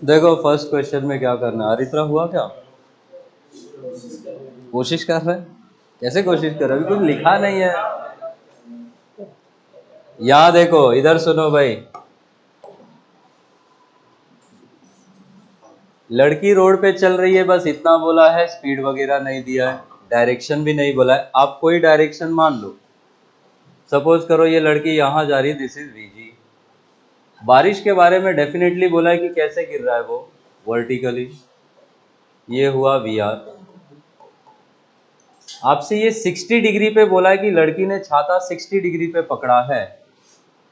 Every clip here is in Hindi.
देखो फर्स्ट क्वेश्चन में क्या करना है, अरित्रा हुआ क्या? कोशिश कर रहे हैं। कैसे कोशिश कर रहे हो? अभी कुछ लिखा नहीं है। यहाँ देखो, इधर सुनो भाई। लड़की रोड पे चल रही है, बस इतना बोला है, स्पीड वगैरह नहीं दिया है, डायरेक्शन भी नहीं बोला है। आप कोई डायरेक्शन मान लो। सपोज करो ये लड़की यहाँ जा रही है, दिस इज वीजी। बारिश के बारे में डेफिनेटली बोला है कि कैसे गिर रहा है वो, वर्टिकली। ये हुआ वी आर। आपसे ये 60 डिग्री पे बोला है कि लड़की ने छाता 60 डिग्री पे पकड़ा है।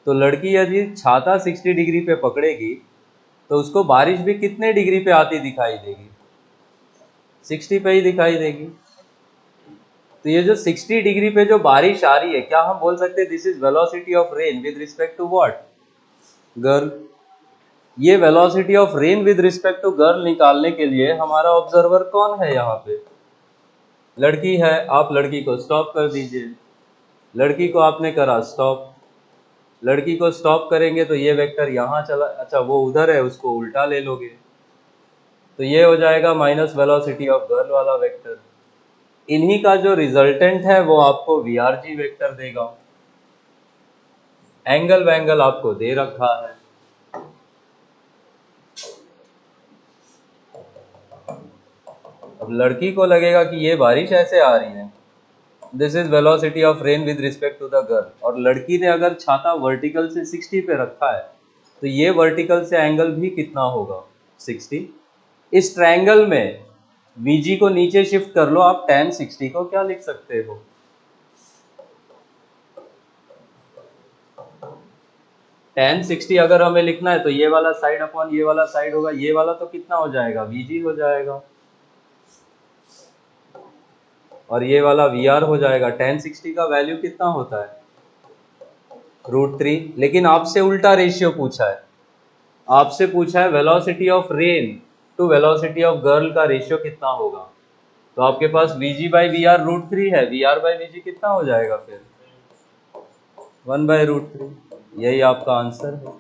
तो लड़की यदि छाता 60 डिग्री पे पकड़ेगी तो उसको बारिश भी कितने डिग्री पे आती दिखाई देगी? 60 पे ही दिखाई देगी। तो ये जो 60 डिग्री पे जो बारिश आ रही है, क्या हम बोल सकते हैं this is velocity of rain with respect to what? Girl. ये velocity of rain with respect to girl निकालने के लिए हमारा ऑब्जर्वर कौन है? यहाँ पे लड़की है। आप लड़की को स्टॉप कर दीजिए। लड़की को आपने करा स्टॉप। लड़की को स्टॉप करेंगे तो ये वेक्टर यहाँ चला, अच्छा वो उधर है, उसको उल्टा ले लोगे तो ये हो जाएगा माइनस वेलोसिटी ऑफ गर्ल वाला वेक्टर। इन्हीं का जो रिजल्टेंट है वो आपको वी आर जी वेक्टर देगा। एंगल वैंगल आपको दे रखा है। अब लड़की को लगेगा कि ये बारिश ऐसे आ रही है, this is velocity of rain with respect to the girl, और लड़की ने अगर छाता वर्टिकल से 60 पे रखा है तो ये वर्टिकल से एंगल भी कितना होगा? 60। इस ट्रायंगल में वीजी को नीचे शिफ्ट कर लो, आप tan 60 को क्या लिख सकते हो? tan 60 अगर हमें लिखना है तो ये वाला साइड अपॉन ये वाला साइड होगा, ये वाला तो कितना हो जाएगा? वीजी हो जाएगा, और ये वाला वी आर हो जाएगा। tan 60 का वैल्यू कितना होता है? √3। लेकिन आपसे उल्टा रेशियो पूछा है। आपसे पूछा है velocity of rain to velocity of girl का रेशियो कितना होगा। तो आपके पास वीजी बाई वी आर √3 है, वी आर बाई वीजी कितना हो जाएगा फिर? 1/√3। यही आपका आंसर है।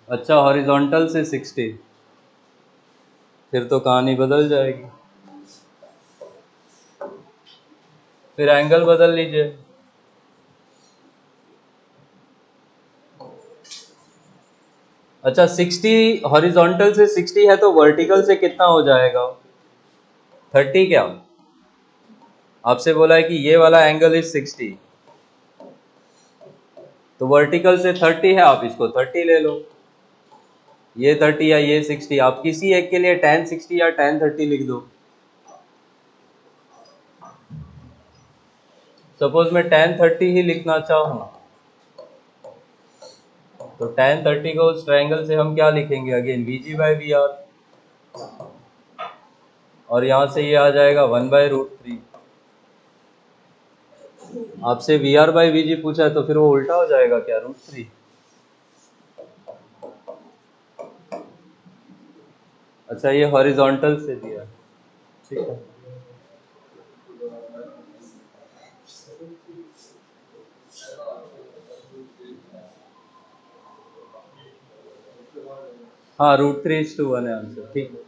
अच्छा, हॉरिजॉन्टल से 60, फिर तो कहानी बदल जाएगी। फिर एंगल बदल लीजिए। अच्छा, 60 हॉरिजॉन्टल से 60 है तो वर्टिकल से कितना हो जाएगा? 30। क्या आपसे बोला है कि ये वाला एंगल इज 60, तो वर्टिकल से 30 है, आप इसको 30 ले लो। ये 30 या ये 60, आप किसी एक के लिए tan 60 या tan 30 लिख दो। सपोज मैं tan 30 ही लिखना चाहूँ तो tan 30 को उस ट्रायंगल से हम क्या लिखेंगे? Again V G by V R, और यहाँ से ये आ जाएगा 1/√3। आपसे वी आर बाई वीजी पूछा है तो फिर वो उल्टा हो जाएगा क्या? √3। अच्छा, ये हॉरिजॉन्टल से दिया, ठीक है। हाँ, √3:1 है आंसर, ठीक है।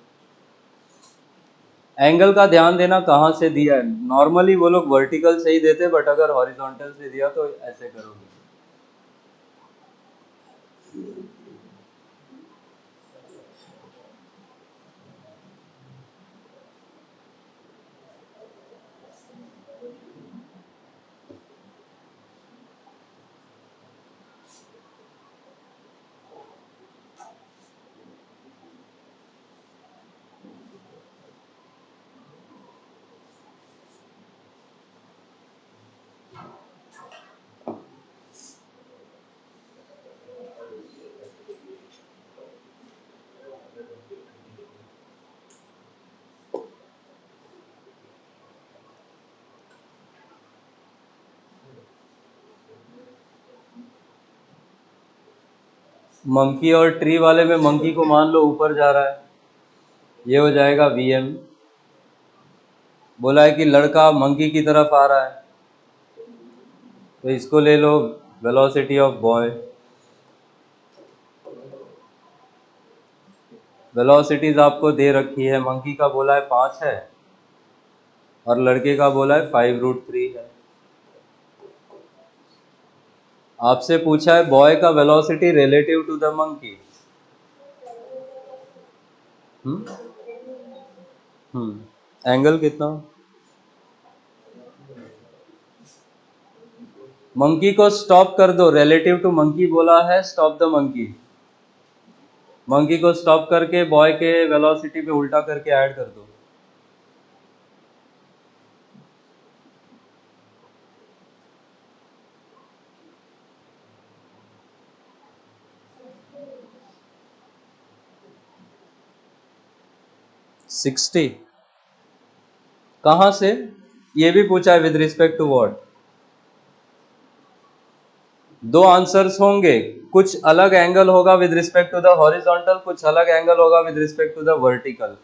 एंगल का ध्यान देना कहाँ से दिया है। नॉर्मली वो लोग वर्टिकल से ही देते, बट अगर हॉरिजॉन्टल से दिया तो ऐसे करोगे। मंकी और ट्री वाले में मंकी को मान लो ऊपर जा रहा है, ये हो जाएगा वी एम। बोला है कि लड़का मंकी की तरफ आ रहा है, तो इसको ले लो वेलोसिटी ऑफ बॉय। वेलोसिटीज आपको दे रखी है, मंकी का बोला है 5 है और लड़के का बोला है 5√3 है। आपसे पूछा है बॉय का velocity relative to the monkey. Angle कितना? मंकी को स्टॉप कर दो, रिलेटिव टू मंकी बोला है, स्टॉप द मंकी। मंकी को स्टॉप करके बॉय के वेलोसिटी पे उल्टा करके ऐड कर दो। सिक्सटी कहाँ से? ये भी पूछा है विद रिस्पेक्ट टू व्हाट। दो आंसर्स होंगे, कुछ अलग एंगल होगा with respect to the horizontal, कुछ अलग एंगल होगा with respect to the vertical.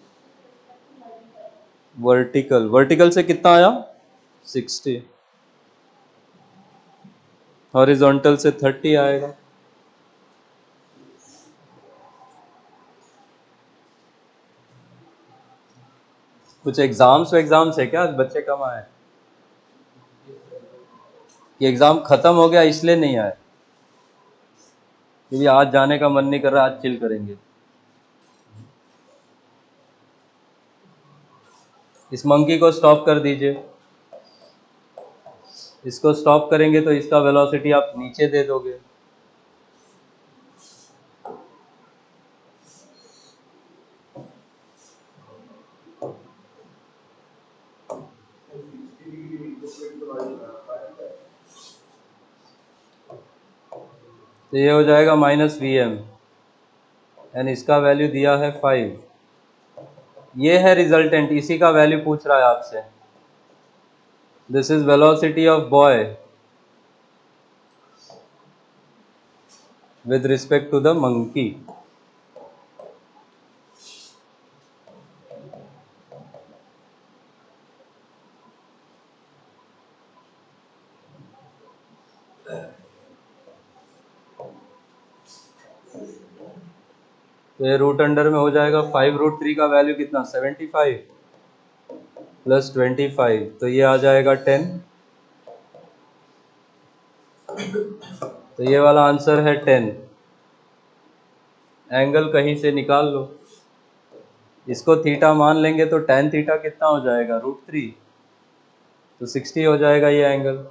Vertical से कितना आया? 60। हॉरिजॉन्टल से 30 आएगा। कुछ एग्जाम्स है क्या? बच्चे कम आए कि एग्जाम खत्म हो गया इसलिए नहीं आए? क्योंकि आज जाने का मन नहीं कर रहा, आज चिल करेंगे। इस मंकी को स्टॉप कर दीजिए। इसको स्टॉप करेंगे तो इसका वेलोसिटी आप नीचे दे दोगे। तो ये हो जाएगा -Vm एंड इसका वैल्यू दिया है 5। ये है रिजल्टेंट, इसी का वैल्यू पूछ रहा है आपसे। This is velocity of boy with respect to the monkey. तो ये रूट अंडर में हो जाएगा 5√3 का वैल्यू कितना? 75 प्लस 25, तो ये आ जाएगा 10। तो ये वाला आंसर है 10। एंगल कहीं से निकाल लो, इसको थीटा मान लेंगे तो tan थीटा कितना हो जाएगा? √3, तो 60 हो जाएगा ये एंगल।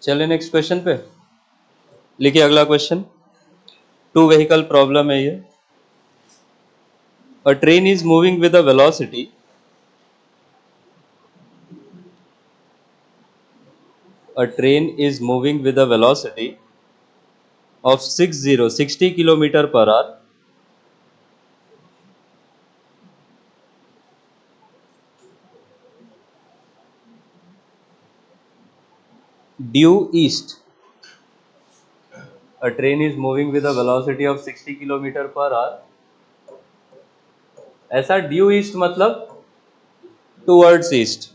चलिए नेक्स्ट क्वेश्चन पे लिखिए। अगला क्वेश्चन 2 व्हीकल प्रॉब्लम है ये। अ train is moving with a velocity of 60 kilometer per hour due east a train is moving with a velocity of 60 kilometre per hour, ऐसा ड्यू ईस्ट मतलब towards east,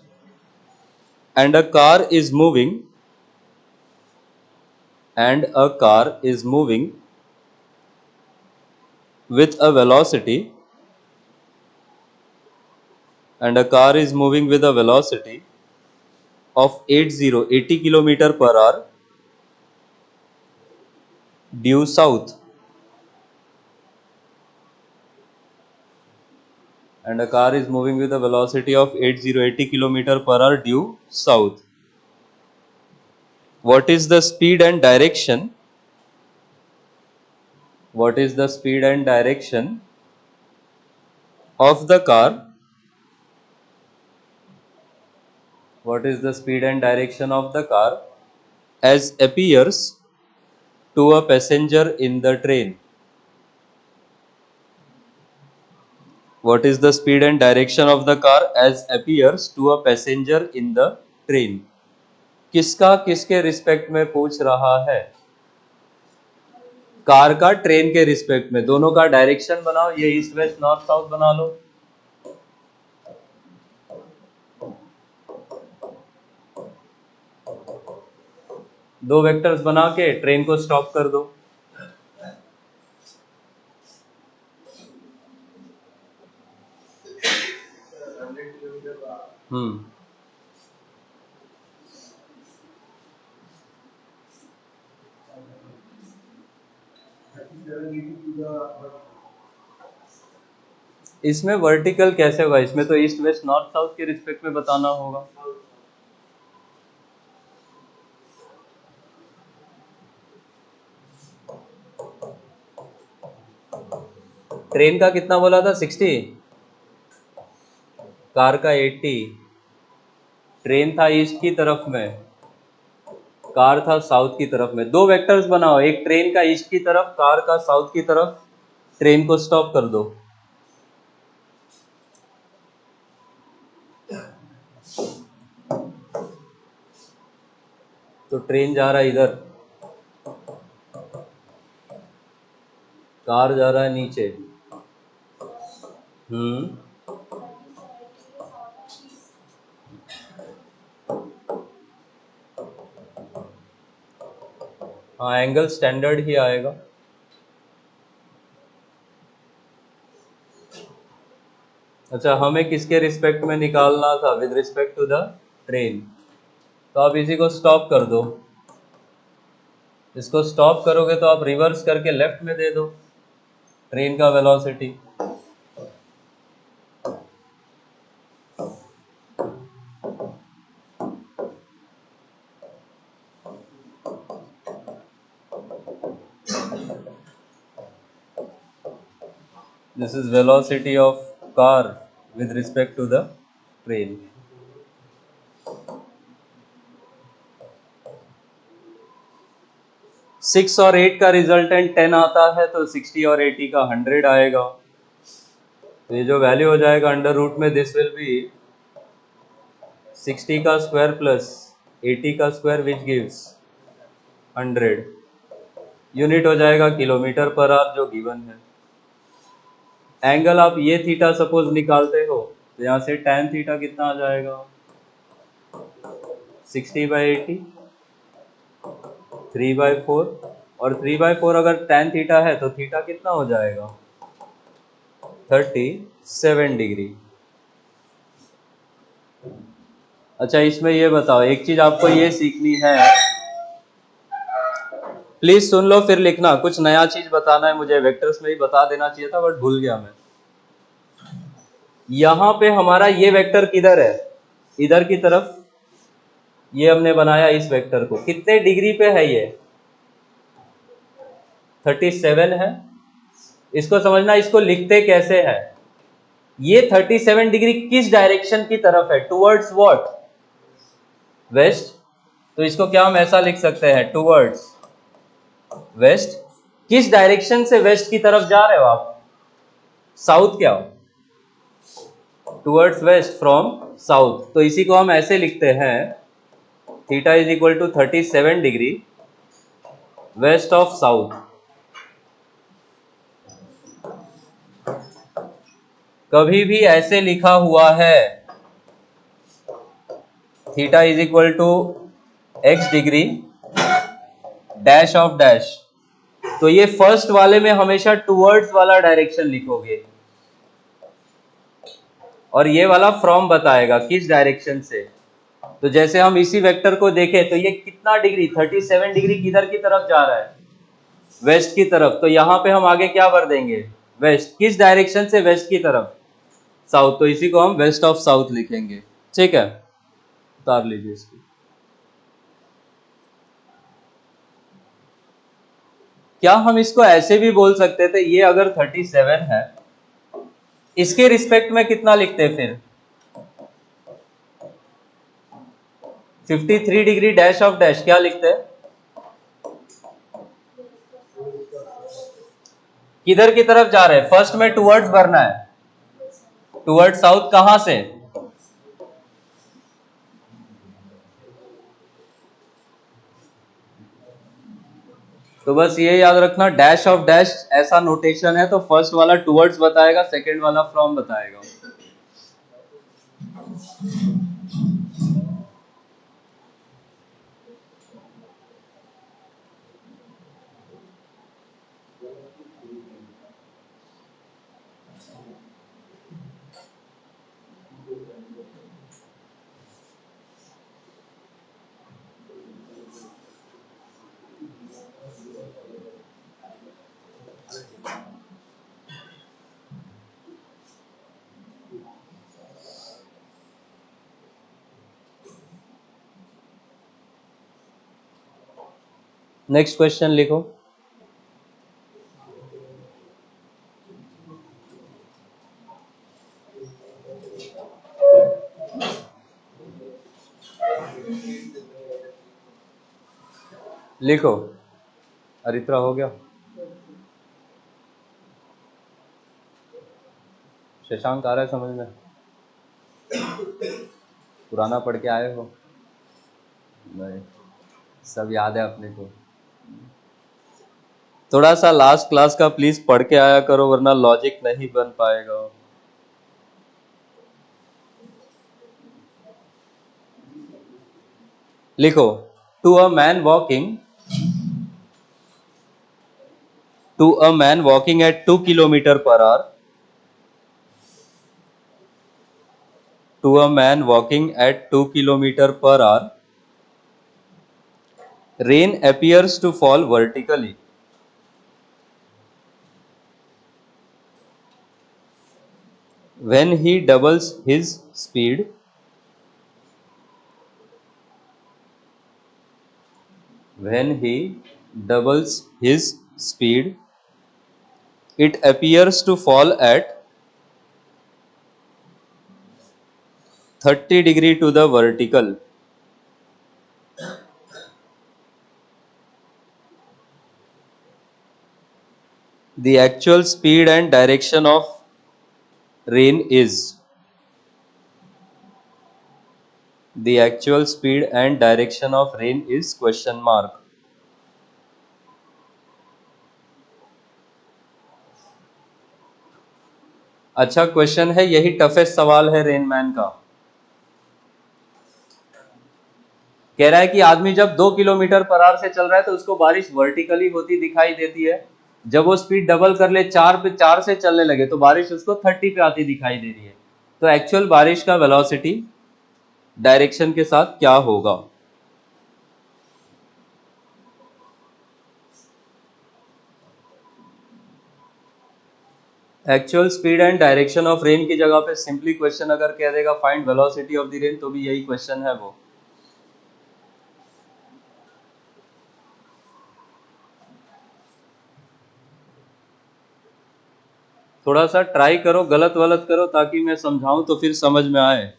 and a car is moving with a velocity of 80 kilometer per hour due south, and a car is moving with a velocity of 80 kilometer per hour due south. What is the speed and direction? What is the speed and direction of the car? What is the speed and direction of the car as appears to a passenger in the train? What is the speed and direction of the car as appears to a passenger in the train? किसका किसके रिस्पेक्ट में पूछ रहा है? कार का ट्रेन के रिस्पेक्ट में। दोनों का डायरेक्शन बनाओ, ये ईस्ट वेस्ट नॉर्थ साउथ बना लो। दो वेक्टर्स बना के ट्रेन को स्टॉप कर दो। इसमें वर्टिकल कैसे होगा? इसमें तो ईस्ट वेस्ट नॉर्थ साउथ के रिस्पेक्ट में बताना होगा। ट्रेन का कितना बोला था? 60, कार का 80। ट्रेन था ईस्ट की तरफ में, कार था साउथ की तरफ में। दो वेक्टर्स बनाओ, एक ट्रेन का ईस्ट की तरफ, कार का साउथ की तरफ। ट्रेन को स्टॉप कर दो। तो ट्रेन जा रहा है इधर, कार जा रहा है नीचे। हाँ, एंगल स्टैंडर्ड ही आएगा। अच्छा, हमें किसके रिस्पेक्ट में निकालना था? With respect to the train. तो आप इसी को स्टॉप कर दो। इसको स्टॉप करोगे तो आप रिवर्स करके लेफ्ट में दे दो ट्रेन का velocity. This is velocity of car with respect to the train. Six और 8 का रिजल्टेंट 10 आता है तो 60 और 80 का 100 आएगा। तो ये जो वैल्यू हो जाएगा अंडर रूट में, दिस विल बी 60 का स्क्वायर प्लस 80 का स्क्वायर विच गिव्स 100। यूनिट हो जाएगा किलोमीटर पर आवर जो गिवन है। एंगल आप ये थीटा सपोज निकालते हो तो यहाँ से tan थीटा कितना आ जाएगा? 60/80, 3/4, और 3/4 अगर tan थीटा है तो थीटा कितना हो जाएगा? 37 डिग्री। अच्छा, इसमें ये बताओ, एक चीज आपको ये सीखनी है, प्लीज सुन लो फिर लिखना। कुछ नया चीज बताना है मुझे, वेक्टर्स में ही बता देना चाहिए था बट भूल गया मैं। यहां पे हमारा ये वेक्टर किधर है? इधर की तरफ। ये हमने बनाया इस वेक्टर को, कितने डिग्री पे है ये? 37 है। इसको समझना, इसको लिखते कैसे है। ये 37 डिग्री किस डायरेक्शन की तरफ है? Towards what? वेस्ट। तो इसको क्या हम ऐसा लिख सकते हैं? Towards west. किस डायरेक्शन से वेस्ट की तरफ जा रहे हो आप? साउथ क्या? Towards west from south. तो इसी को हम ऐसे लिखते हैं, theta is equal to 37 degree west of south. कभी भी ऐसे लिखा हुआ है theta is equal to X degree dash of dash, तो ये फर्स्ट वाले में हमेशा टूवर्ड्स वाला डायरेक्शन लिखोगे और ये वाला फ्रॉम बताएगा किस डायरेक्शन से। तो जैसे हम इसी वेक्टर को देखें तो ये कितना डिग्री 37 डिग्री किधर की तरफ जा रहा है, वेस्ट की तरफ। तो यहाँ पे हम आगे क्या भर देंगे, वेस्ट। किस डायरेक्शन से, वेस्ट की तरफ, साउथ। तो इसी को हम वेस्ट ऑफ साउथ लिखेंगे। ठीक है, उतार लीजिए इसको। क्या हम इसको ऐसे भी बोल सकते थे, ये अगर 37 है इसके रिस्पेक्ट में कितना लिखते फिर 53 डिग्री डैश ऑफ डैश, क्या लिखते हैं, किधर की तरफ जा रहे हैं, फर्स्ट में टुवर्ड्स भरना है, टुवर्ड्स साउथ। कहां से, तो बस ये याद रखना डैश ऑफ डैश ऐसा नोटेशन है, तो फर्स्ट वाला टुवर्ड्स बताएगा, सेकंड वाला फ्रॉम बताएगा। नेक्स्ट क्वेश्चन लिखो। लिखो, अरित्रा हो गया, शशांक आ रहा है समझ में, पुराना पढ़ के आए हो, नहीं सब याद है अपने को। थोड़ा सा लास्ट क्लास का प्लीज पढ़ के आया करो वरना लॉजिक नहीं बन पाएगा। लिखो, to a man walking at 2 kilometer per hour, to a man walking at 2 kilometer per hour, rain appears to fall vertically. When he doubles his speed, when he doubles his speed, it appears to fall at 30 degree to the vertical. The actual speed and direction of rain is, the actual speed and direction of rain is question mark. अच्छा क्वेश्चन है, यही टफेस्ट सवाल है रेनमैन का। कह रहा है कि आदमी जब 2 किलोमीटर पर आवर से चल रहा है तो उसको बारिश वर्टिकली होती दिखाई देती है, जब वो स्पीड डबल कर ले 4 से चलने लगे तो बारिश उसको 30 पे आती दिखाई दे रही है। तो एक्चुअल बारिश का वेलोसिटी डायरेक्शन के साथ क्या होगा। Actual speed and direction of rain की जगह पे सिंपली क्वेश्चन अगर कह देगा find velocity of the rain तो भी यही क्वेश्चन है वो। थोड़ा सा ट्राई करो, गलत वलत करो ताकि मैं समझाऊं तो फिर समझ में आए।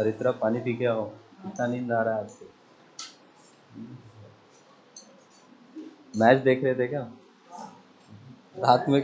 अरे तेरा पानी पी के आओ, इतना नींद आ रहा है आपको। मैच देख रहे थे क्या रात में?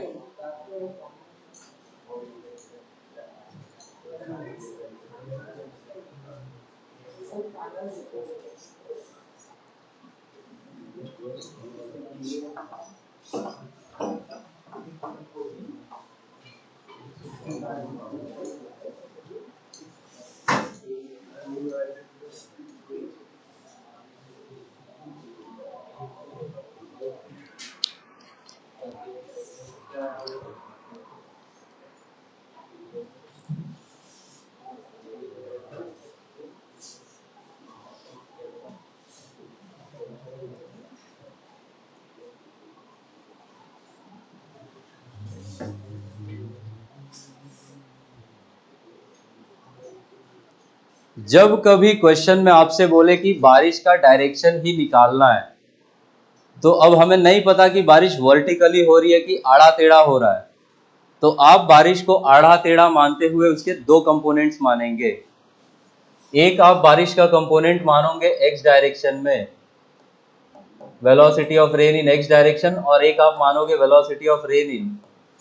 जब कभी क्वेश्चन में आपसे बोले कि बारिश का डायरेक्शन ही निकालना है, तो अब हमें नहीं पता कि बारिश वर्टिकली हो रही है कि आड़ा टेढ़ा हो रहा है, तो आप बारिश को आड़ा टेढ़ा मानते हुए उसके दो कंपोनेंट्स मानेंगे। एक आप बारिश का कंपोनेंट मानोगे एक्स डायरेक्शन में, velocity of rain in X direction, और एक आप मानोगे velocity of rain in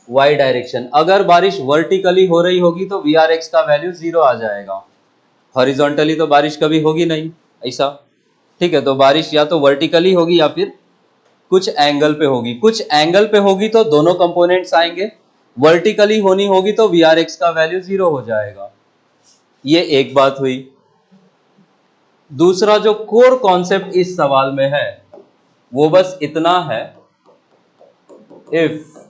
Y direction. अगर बारिश वर्टिकली हो रही होगी तो वी आर एक्स का वैल्यू 0 आ जाएगा, हॉरिजॉन्टली तो बारिश कभी होगी नहीं ऐसा, ठीक है। तो बारिश या तो वर्टिकली होगी या फिर कुछ एंगल पे होगी। कुछ एंगल पे होगी तो दोनों कंपोनेंट्स आएंगे, वर्टिकली होनी होगी तो वी आर एक्स का वैल्यू 0 हो जाएगा। ये एक बात हुई। दूसरा जो कोर कॉन्सेप्ट इस सवाल में है वो बस इतना है, इफ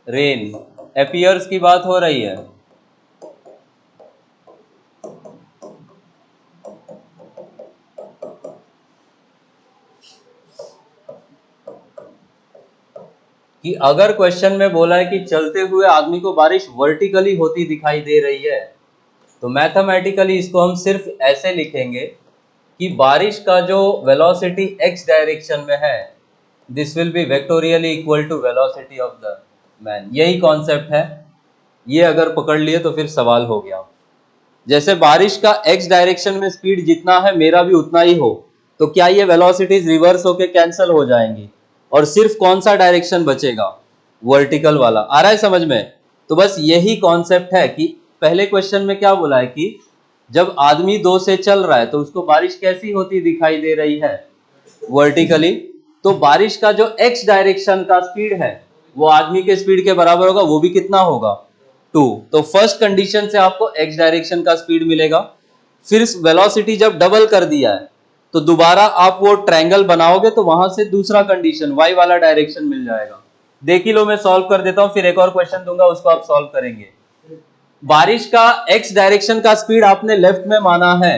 रेन अपीयर्स की बात हो रही है, कि अगर क्वेश्चन में बोला है कि चलते हुए आदमी को बारिश वर्टिकली होती दिखाई दे रही है, तो मैथमेटिकली इसको हम सिर्फ ऐसे लिखेंगे कि बारिश का जो वेलोसिटी एक्स डायरेक्शन में है, this will be vectorially equal to velocity of the man. यही कॉन्सेप्ट है। ये अगर पकड़ लिए तो फिर सवाल हो गया। जैसे बारिश का एक्स डायरेक्शन में स्पीड जितना है मेरा भी उतना ही हो, तो क्या ये वेलोसिटीज रिवर्स होके कैंसिल हो जाएंगी और सिर्फ कौन सा डायरेक्शन बचेगा, वर्टिकल वाला। आ रहा है समझ में? तो बस यही कॉन्सेप्ट है कि पहले क्वेश्चन में क्या बोला है कि जब आदमी 2 से चल रहा है तो उसको बारिश कैसी होती दिखाई दे रही है, वर्टिकली। तो बारिश का जो एक्स डायरेक्शन का स्पीड है वो आदमी के स्पीड के बराबर होगा, वो भी कितना होगा, 2। तो फर्स्ट कंडीशन से आपको एक्स डायरेक्शन का स्पीड मिलेगा। फिर वेलोसिटी जब डबल कर दिया है तो दोबारा आप वो ट्रायंगल बनाओगे तो वहां से दूसरा कंडीशन वाई वाला डायरेक्शन मिल जाएगा। देख ही लो, मैं सॉल्व कर देता हूं, फिर एक और क्वेश्चन दूंगा उसको आप सॉल्व करेंगे। बारिश का एक्स डायरेक्शन का स्पीड आपने लेफ्ट में माना है,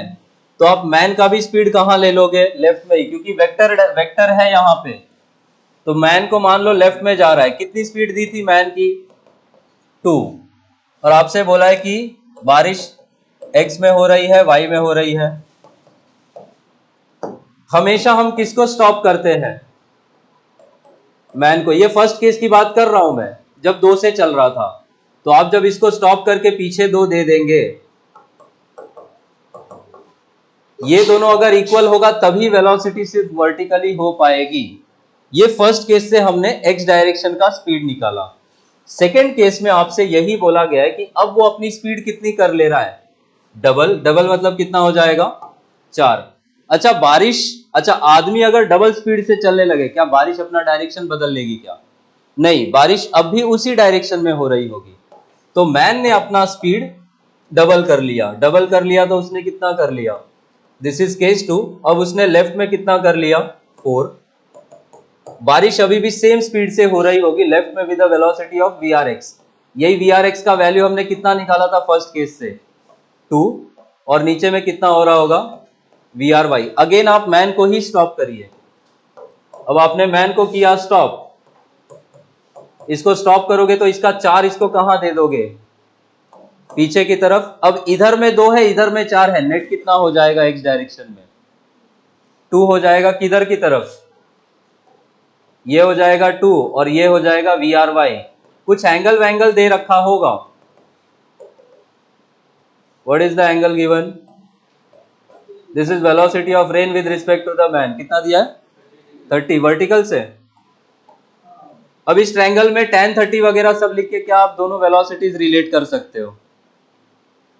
तो आप मैन का भी स्पीड कहां ले लोगे, लेफ्ट में ही, क्योंकि वेक्टर है यहां पे। तो मैन को मान लो लेफ्ट में जा रहा है, कितनी स्पीड दी थी मैन की, 2। और आपसे बोला है कि बारिश एक्स में हो रही है, वाई में हो रही है। हमेशा हम किसको स्टॉप करते हैं, मैन को। ये फर्स्ट केस की बात कर रहा हूं मैं, जब 2 से चल रहा था। तो आप जब इसको स्टॉप करके पीछे 2 दे देंगे, ये दोनों अगर इक्वल होगा तभी वेलोसिटी सिर्फ वर्टिकली हो पाएगी। ये फर्स्ट केस से हमने एक्स डायरेक्शन का स्पीड निकाला। सेकेंड केस में आपसे यही बोला गया है कि अब वो अपनी स्पीड कितनी कर ले रहा है, डबल। डबल मतलब कितना हो जाएगा, 4। अच्छा आदमी अगर डबल स्पीड से चलने लगे, क्या बारिश अपना डायरेक्शन बदल लेगी क्या? नहीं, बारिश अब भी उसी डायरेक्शन में हो रही होगी। तो मैन ने अपना स्पीड डबल कर लिया। डबल कर लिया तो उसने कितना कर लिया, दिस इज केस 2। अब उसने लेफ्ट में कितना कर लिया, 4। बारिश अभी भी सेम स्पीड से हो रही होगी लेफ्ट में with the velocity of V R X. यही वी आर एक्स का वैल्यू हमने कितना निकाला था फर्स्ट केस से, 2। और नीचे में कितना हो रहा होगा, वी आर वाई। अगेन आप मैन को ही स्टॉप करिए। अब आपने मैन को किया स्टॉप, इसको स्टॉप करोगे तो इसका 4 इसको कहां दे दोगे, पीछे की तरफ। अब इधर में 2 है, इधर में 4 है, नेट कितना हो जाएगा एक्स डायरेक्शन में, 2 हो जाएगा। किधर की तरफ, ये हो जाएगा 2 और ये हो जाएगा वी आर वाई। कुछ एंगल वैंगल दे रखा होगा, what is the angle given? This is velocity of rain with respect to the man, कितना दिया है? 30 वर्टिकल से। अब इस ट्रायंगल में tan 30 वगैरह सब लिख के क्या आप दोनों वेलोसिटीज रिलेट कर सकते हो?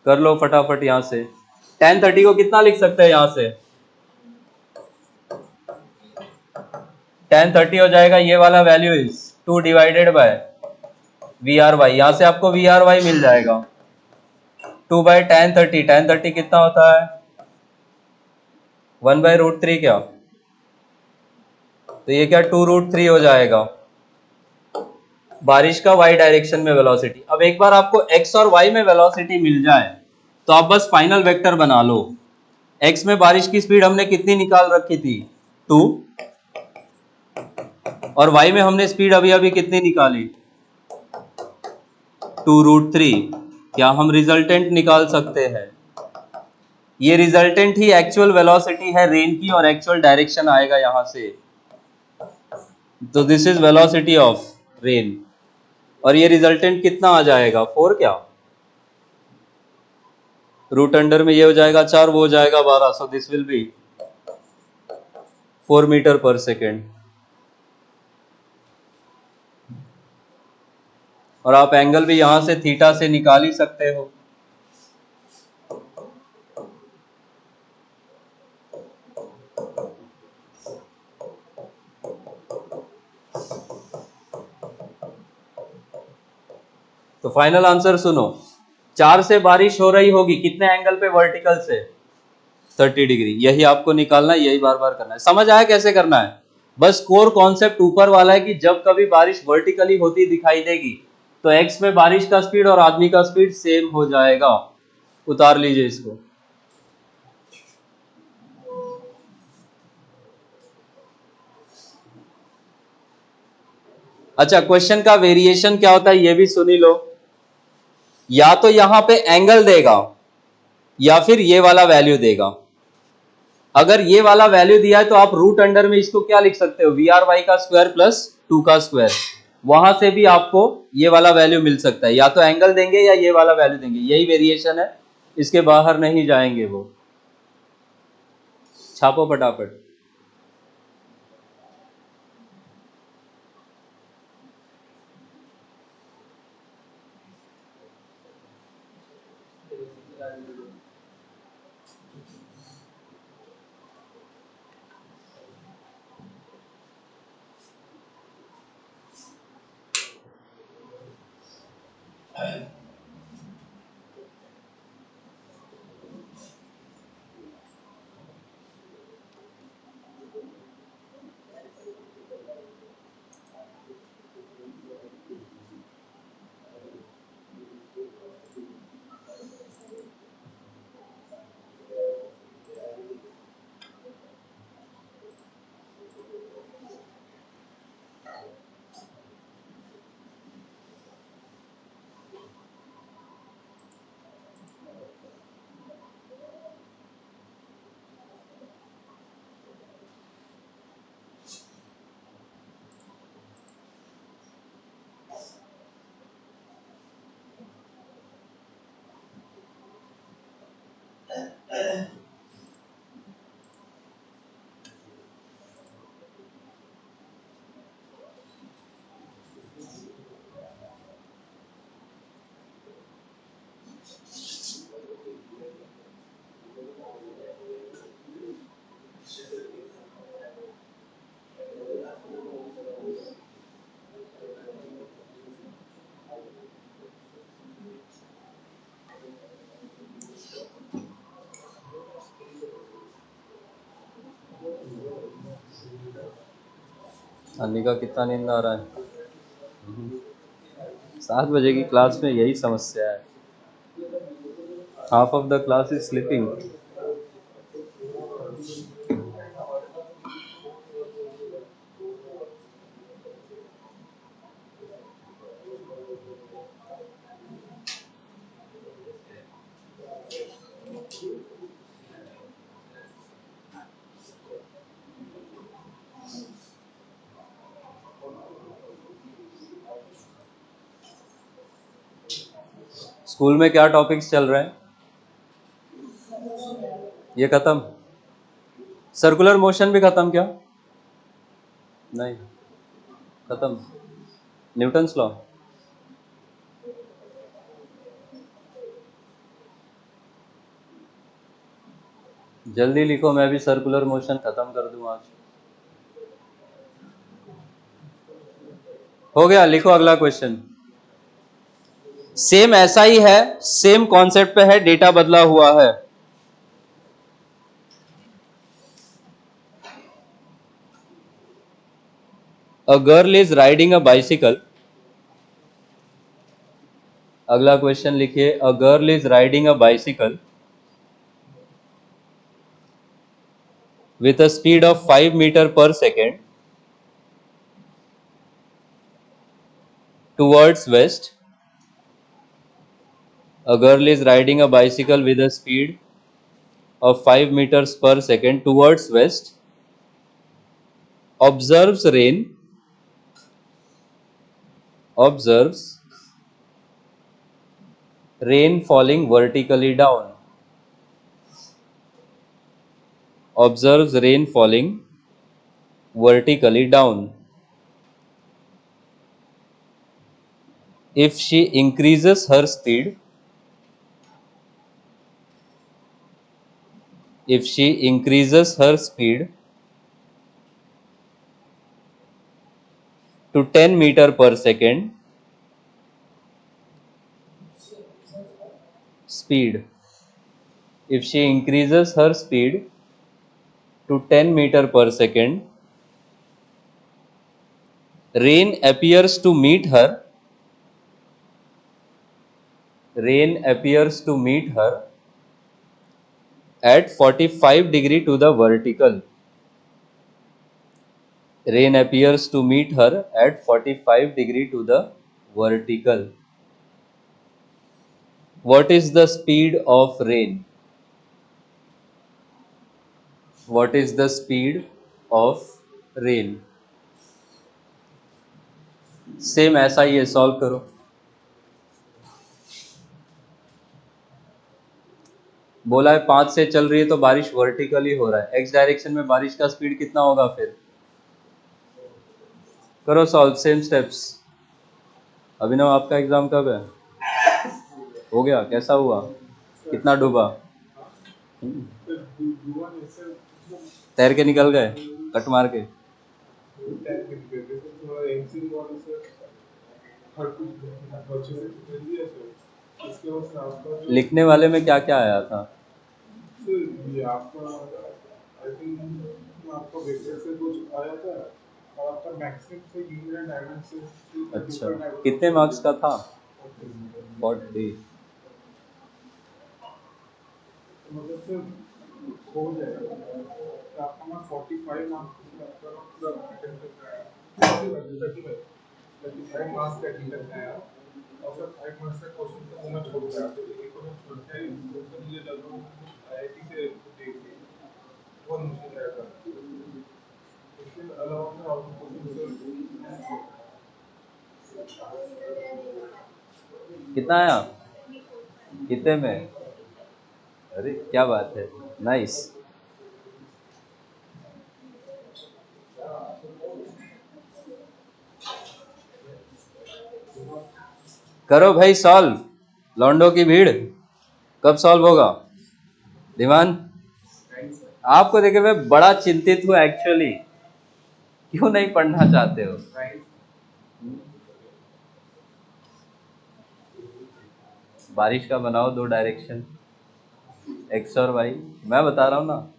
कर लो फटाफट। यहां से tan 30 को कितना लिख सकते हैं? यहां से tan 30 हो जाएगा ये वाला value is 2 divided by VRY। यहां से आपको VRY मिल जाएगा 2 बाय tan 30। tan 30 कितना होता है? 1/√3 क्या? तो ये क्या 2√3 हो जाएगा बारिश का y डायरेक्शन में वेलोसिटी। अब एक बार आपको x और y में वेलोसिटी मिल जाए तो आप बस फाइनल वेक्टर बना लो। x में बारिश की स्पीड हमने कितनी निकाल रखी थी? 2। और y में हमने स्पीड अभी अभी कितनी निकाली? 2√3। क्या हम रिजल्टेंट निकाल सकते हैं? ये रिजल्टेंट ही एक्चुअल वेलोसिटी है रेन की और एक्चुअल डायरेक्शन आएगा यहां से। तो this is velocity of rain और ये रिजल्टेंट कितना आ जाएगा? 4 क्या? रूट अंडर में ये हो जाएगा 4, वो हो जाएगा 12। So this will be 4 metre per second. और आप एंगल भी यहां से थीटा से निकाल ही सकते हो। तो फाइनल आंसर सुनो, 4 से बारिश हो रही होगी कितने एंगल पे? वर्टिकल से 30 डिग्री। यही आपको निकालना है, यही बार बार करना है। समझ आया कैसे करना है? बस कोर कॉन्सेप्ट ऊपर वाला है कि जब कभी बारिश वर्टिकली होती दिखाई देगी तो एक्स में बारिश का स्पीड और आदमी का स्पीड सेम हो जाएगा। उतार लीजिए इसको। अच्छा, क्वेश्चन का वेरिएशन क्या होता है ये भी सुनी लो। या तो यहां पे एंगल देगा या फिर ये वाला वैल्यू देगा। अगर ये वाला वैल्यू दिया है तो आप रूट अंडर में इसको क्या लिख सकते हो? VRY का स्क्वायर प्लस 2 का स्क्वायर। वहां से भी आपको ये वाला वैल्यू मिल सकता है। या तो एंगल देंगे या ये वाला वैल्यू देंगे, यही वेरिएशन है, इसके बाहर नहीं जाएंगे वो। छापो फटाफट। अन्नी का कितना नींद आ रहा है? 7 बजे की क्लास में यही समस्या है, half of the class is sleeping. School में क्या टॉपिक्स चल रहे हैं? ये खत्म। सर्कुलर मोशन भी खत्म क्या? नहीं, खत्म। Newton's law. जल्दी लिखो, मैं भी सर्कुलर मोशन खत्म कर दूं आज। हो गया, लिखो अगला क्वेश्चन। सेम ऐसा ही है, सेम कॉन्सेप्ट पे है, डेटा बदला हुआ है। A girl is riding a bicycle. अगला क्वेश्चन लिखिए, a girl is riding a bicycle with a speed of 5 meter per second towards west. A girl is riding a bicycle with a speed of 5 meters per second towards west. Observes rain. Observes rain falling vertically down. Observes rain falling vertically down. If she increases her speed, if she increases her speed to 10 meter per second, speed. If she increases her speed to 10 meter per second, rain appears to meet her. Rain appears to meet her at 45 degree to the vertical. Rain appears to meet her at 45 degree to the vertical. What is the speed of rain? What is the speed of rain? Same ऐसा ही है, सॉल्व करो। बोला है 5 से चल रही है तो बारिश वर्टिकली हो रहा है, एक्स डायरेक्शन में बारिश का स्पीड कितना होगा फिर? करो सॉल्व, सेम स्टेप्स। अभिनव, आपका एग्जाम कब है? हो गया, कैसा हुआ, कितना डूबा? तैर के निकल गए, कट मार के? लिखने वाले में क्या क्या आया था? ये आपका आई थिंक आपका वेक्टर से कुछ आया था और आपका मैक्सिमम से यूनिट डायमेंशन। अच्छा, कितने मार्क्स का था? 40। मतलब सिर्फ हो जाएगा तो आपका मार्क्स 45 मार्क्स का आपका पूरा अटेम्प्ट करना है। 35 मार्क्स का अटेम्प्ट करना है और फिर 5 मार्क्स का क्वेश्चन तो वो मैं छोड़ दिया, तो एक को मैं छोड़ के तो मुझे लग रहा है आईआईटी से देख के बहुत मुश्किल रहेगा। इसके अलावा फिर आपको क्वेश्चन कितना आया, कितने में? अरे क्या बात है, नाइस। करो भाई सॉल्व, लॉन्डो की भीड़। कब सॉल्व होगा? धीमान, आपको देखे मैं बड़ा चिंतित हूँ एक्चुअली, क्यों नहीं पढ़ना चाहते हो? बारिश का बनाओ 2 डायरेक्शन, एक्स और वाई। मैं बता रहा हूँ ना,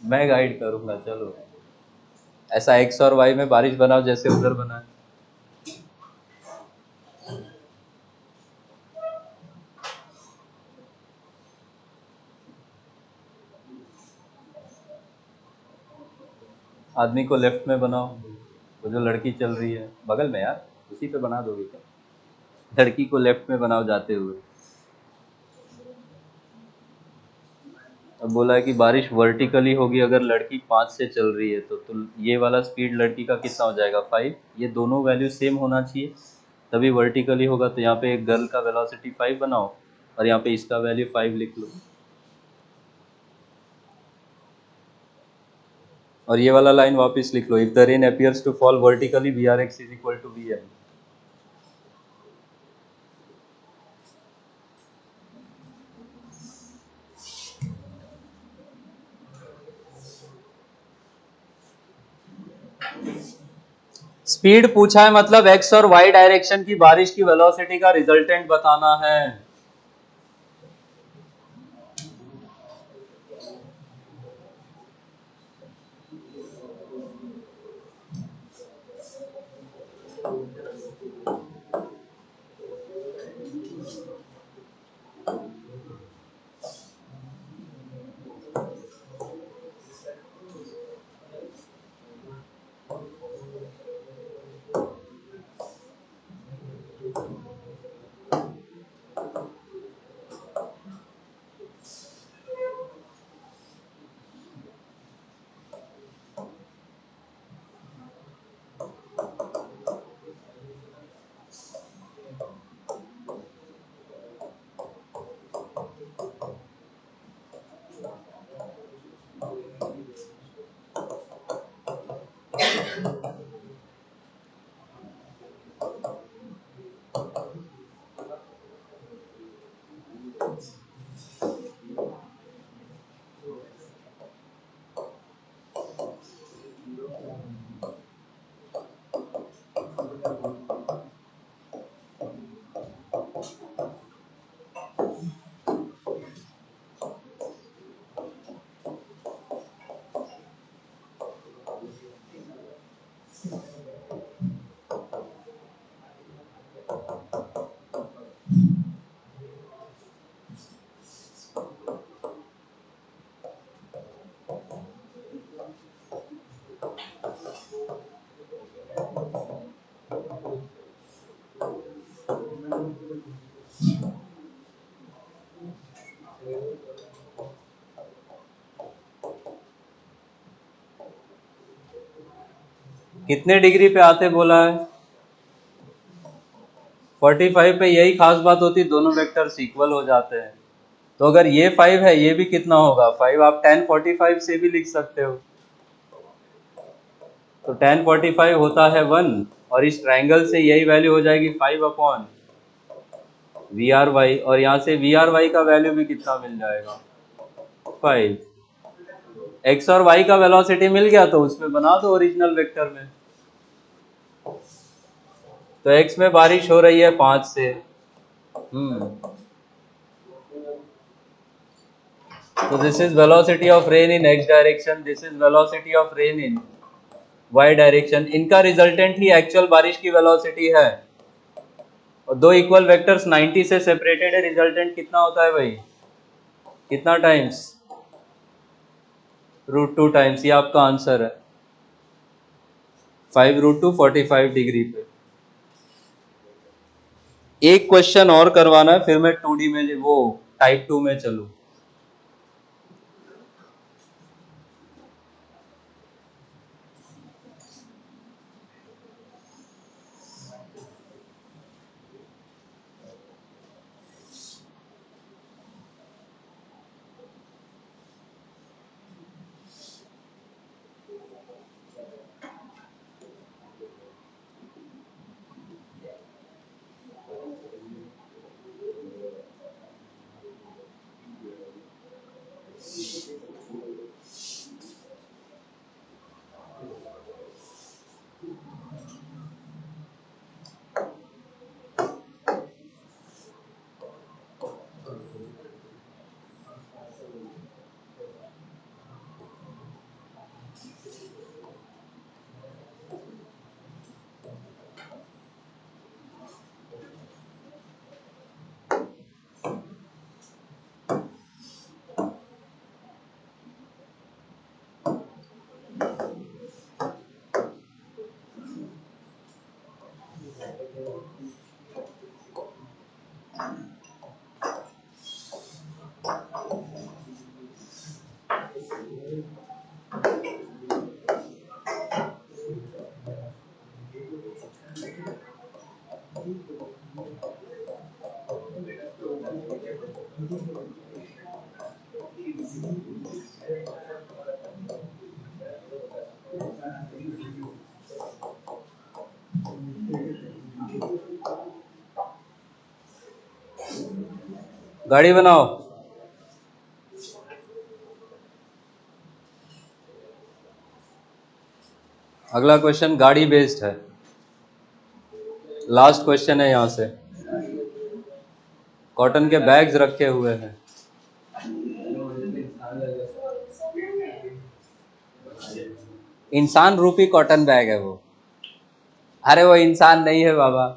मैं गाइड करूंगा। चलो, ऐसा एक्स और वाई में बारिश बनाओ जैसे उधर बना है। आदमी को लेफ्ट में बनाओ, वो जो लड़की चल रही है बगल में यार, उसी पे बना दोगे क्या? लड़की को लेफ्ट में बनाओ जाते हुए। अब बोला है कि बारिश वर्टिकली होगी अगर लड़की 5 से चल रही है तो ये वाला स्पीड लड़की का कितना हो जाएगा? 5। ये दोनों वैल्यू सेम होना चाहिए तभी वर्टिकली होगा। तो यहाँ पे एक गर्ल का वेलोसिटी 5 बनाओ और यहाँ पे इसका वैल्यू 5 लिख लो। और ये वाला लाइन वापस लिख लो, if the rain appears to fall vertically V R X is equal to V M. Speed पूछा है मतलब एक्स और वाई डायरेक्शन की बारिश की वेलोसिटी का रिजल्टेंट बताना है। कितने डिग्री पे आते बोला है? 45 पे। यही खास बात होती है, दोनों वेक्टर्स इक्वल हो जाते हैं। तो अगर ये 5 है, ये भी कितना होगा 5, आप tan 45 से भी लिख सकते हो। तो tan 45 होता है 1, और इस ट्राइंगल से यही वैल्यू हो जाएगी 5 अपॉन वी आर वाई, और यहाँ से वी आर वाई का वैल्यू भी कितना मिल जाएगा 5। एक्स और वाई का वेलोसिटी मिल गया तो उसमें बना दो ओरिजिनल वेक्टर में। तो एक्स में बारिश हो रही है 5 से। तो this is velocity of rain in X direction, this is velocity of rain in Y direction. इनका रिजल्टेंट ही एक्चुअल बारिश की वेलोसिटी है। और दो इक्वल वेक्टर्स 90 से सेपरेटेड है, रिजल्टेंट कितना होता है भाई? कितना टाइम्स? √2 टाइम्स। ये आपका आंसर है, 5√2 45 डिग्री पे। एक क्वेश्चन और करवाना है, फिर मैं 2D में वो टाइप 2 में चलूं। गाड़ी बनाओ। अगला क्वेश्चन गाड़ी बेस्ड है, लास्ट क्वेश्चन है यहां से। कॉटन के बैग्स रखे हुए हैं। इंसान रूपी कॉटन बैग है वो। अरे वो इंसान नहीं है बाबा।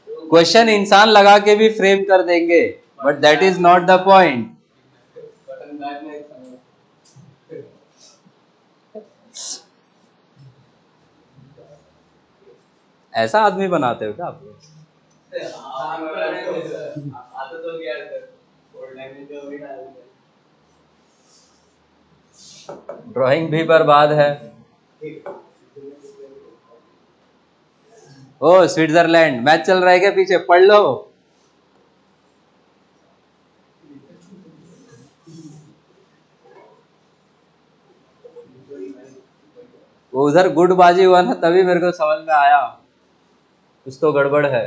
क्वेश्चन इंसान लगा के भी फ्रेम कर देंगे, but that is not the point. ऐसा आदमी बनाते हो क्या आप लोग? ड्राइंग भी बर्बाद है। ओ स्विट्जरलैंड, मैच चल रहा है क्या पीछे? पढ़ लो। वो उधर गुटबाजी हुआ ना, तभी मेरे को समझ में आया कुछ तो गड़बड़ है।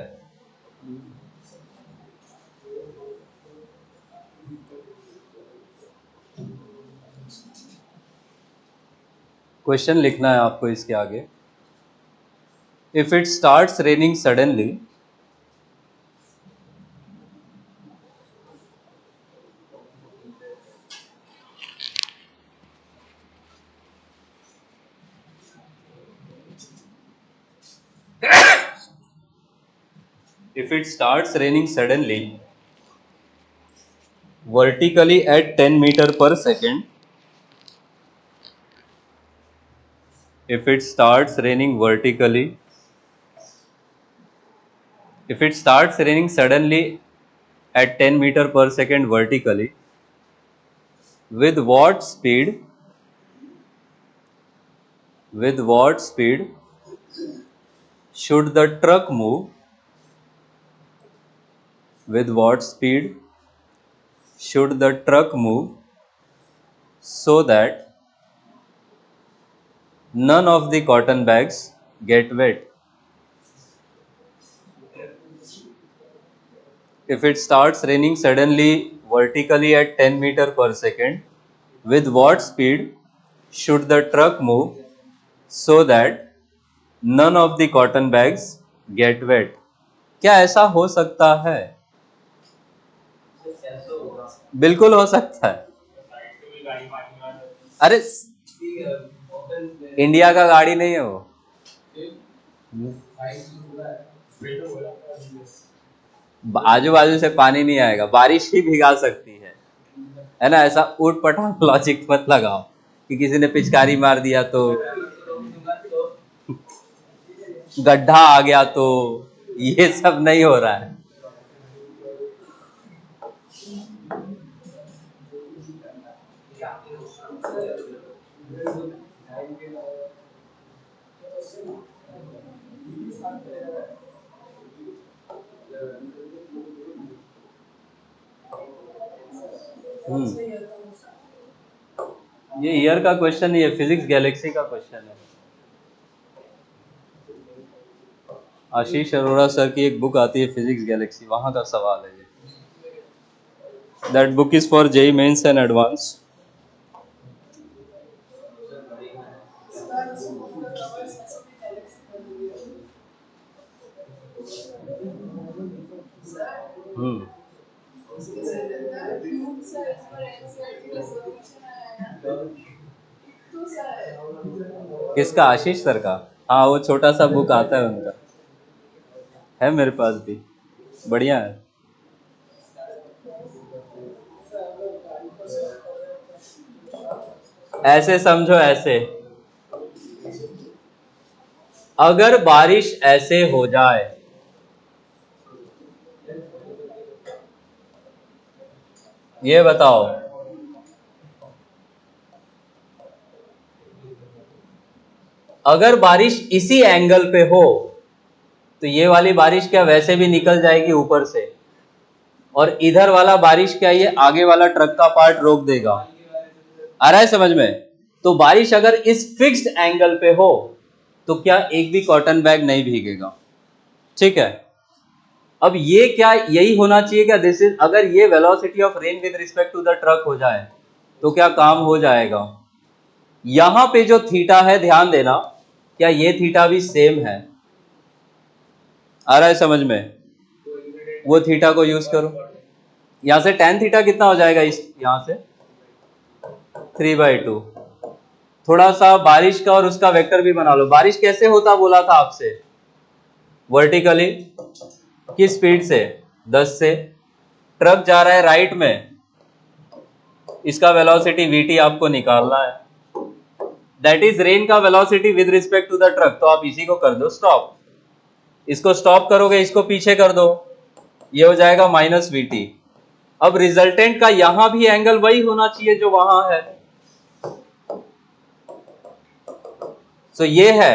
क्वेश्चन लिखना है आपको इसके आगे। If it starts raining suddenly, if it starts raining suddenly vertically at 10 meter per second, if it starts raining vertically, if it starts raining suddenly at 10 meter per second vertically, with what speed, with what speed should the truck move, with what speed should the truck move so that none of the cotton bags get wet? If it starts raining suddenly vertically at 10 meter per second, with what speed should the truck move so that none of the cotton bags get wet? क्या ऐसा हो सकता है? बिल्कुल हो सकता है। अरे इंडिया का गाड़ी नहीं है वो। आजू बाजू से पानी नहीं आएगा, बारिश ही भिगा सकती है ना। ऐसा ऊट पटांग लॉजिक मत लगाओ कि किसी ने पिचकारी मार दिया तो, गड्ढा आ गया तो, ये सब नहीं हो रहा है। ये ईयर का क्वेश्चन नहीं है, फिजिक्स गैलेक्सी का क्वेश्चन है। आशीष अरोड़ा सर की एक बुक आती है फिजिक्स गैलेक्सी, वहां का सवाल है ये। That book is for JEE mains and advance. किसका? आशीष सर का? हाँ, वो छोटा सा बुक आता है उनका, है मेरे पास भी, बढ़िया है। ऐसे समझो, ऐसे अगर बारिश ऐसे हो जाए, ये बताओ, अगर बारिश इसी एंगल पे हो तो ये वाली बारिश क्या वैसे भी निकल जाएगी ऊपर से, और इधर वाला बारिश क्या ये आगे वाला ट्रक का पार्ट रोक देगा। आ रहा है समझ में? तो बारिश अगर इस फिक्स्ड एंगल पे हो तो क्या एक भी कॉटन बैग नहीं भीगेगा। ठीक है, अब ये क्या यही होना चाहिए क्या? दिस इज, अगर ये velocity of rain with respect to the truck हो जाए तो क्या काम हो जाएगा? यहां पे जो थीटा है ध्यान देना, क्या ये थीटा भी सेम है? आ रहा है समझ में? वो थीटा को यूज करो, यहां से टेन थीटा कितना हो जाएगा, इस यहां से 3/2। थोड़ा सा बारिश का और उसका वेक्टर भी बना लो। बारिश कैसे होता बोला था आपसे? वर्टिकली। किस स्पीड से? 10 से। ट्रक जा रहा है राइट में, इसका वेलोसिटी vt आपको निकालना है। दैट इज रेन का velocity with respect to the truck. तो आप इसी को कर दो स्टॉप, इसको स्टॉप करोगे, इसको पीछे कर दो, ये हो जाएगा -vt। अब रिजल्टेंट का यहां भी एंगल वही होना चाहिए जो वहां है। सो ये है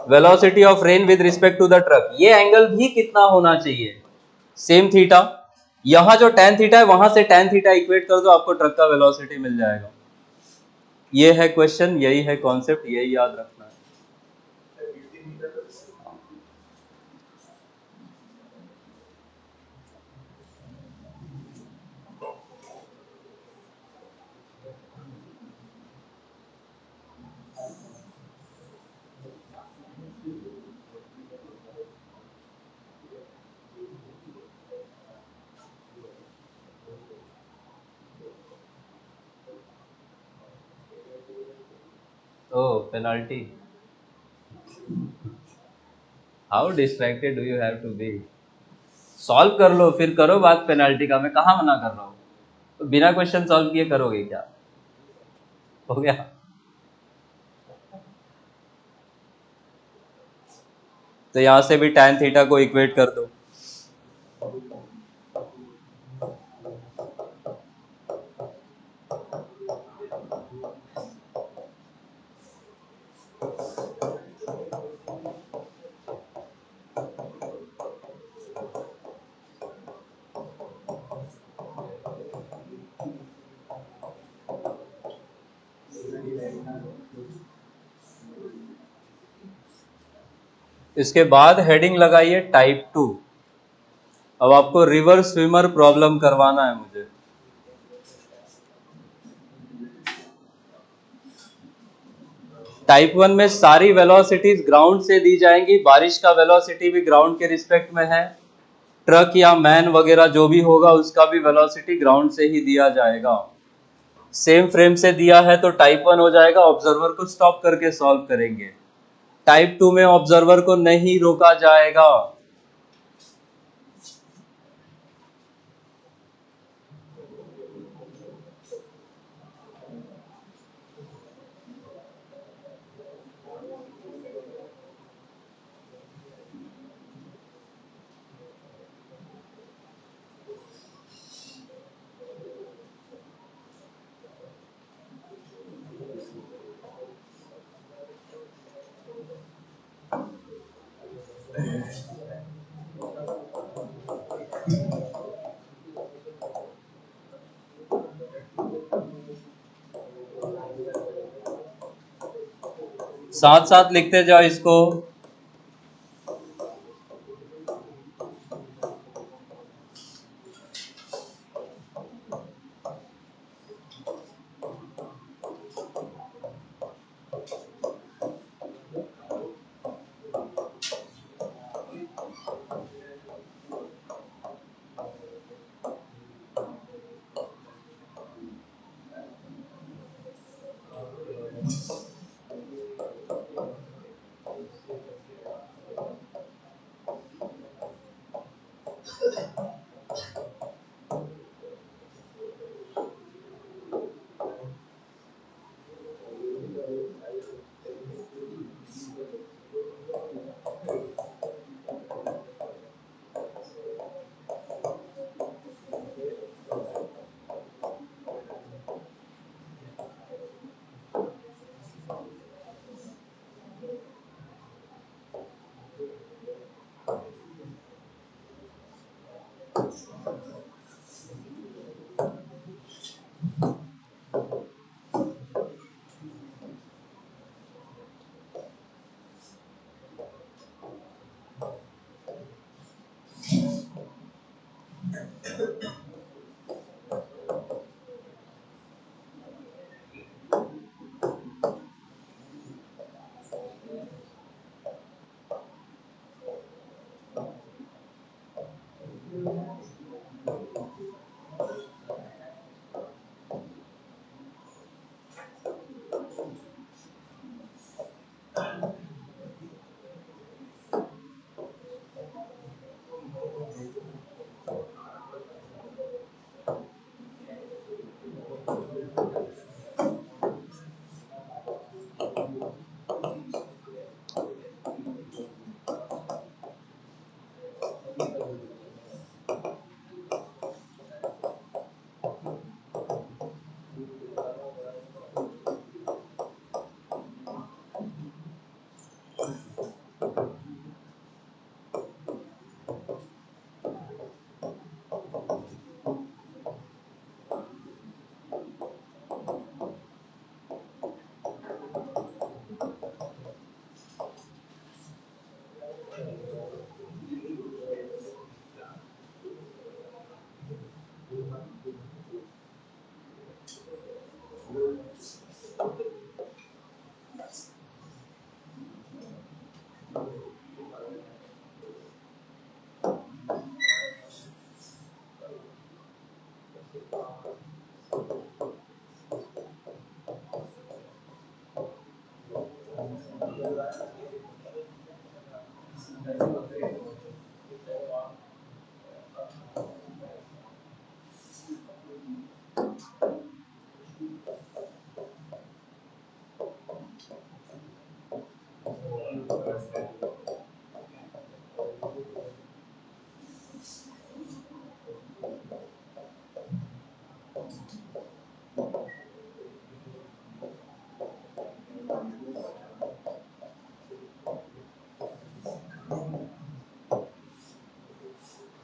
velocity of rain with respect to the truck. ये एंगल भी कितना होना चाहिए? Same theta. यहां जो tan थीटा है वहां से tan थीटा इक्वेट कर दो, आपको ट्रक का वेलोसिटी मिल जाएगा। ये है क्वेश्चन, यही है कॉन्सेप्ट, यही याद रखना है। Oh penalty, how distracted do you have to be? Solve कर लो फिर करो बात पेनाल्टी का, मैं कहाँ मना कर रहा हूँ। तो बिना क्वेश्चन सॉल्व किए करोगे क्या? हो गया। तो यहां से भी tan थीटा को इक्वेट कर दो। इसके बाद हेडिंग लगाइए टाइप 2। अब आपको रिवर स्विमर प्रॉब्लम करवाना है मुझे। टाइप 1 में सारी वेलोसिटीज ग्राउंड से दी जाएंगी, बारिश का वेलोसिटी भी ग्राउंड के रिस्पेक्ट में है, ट्रक या मैन वगैरह जो भी होगा उसका भी वेलोसिटी ग्राउंड से ही दिया जाएगा। सेम फ्रेम से दिया है तो टाइप 1 हो जाएगा। ऑब्जर्वर को स्टॉप करके सॉल्व करेंगे। टाइप 2 में ऑब्जर्वर को नहीं रोका जाएगा। साथ साथ लिखते जाओ इसको।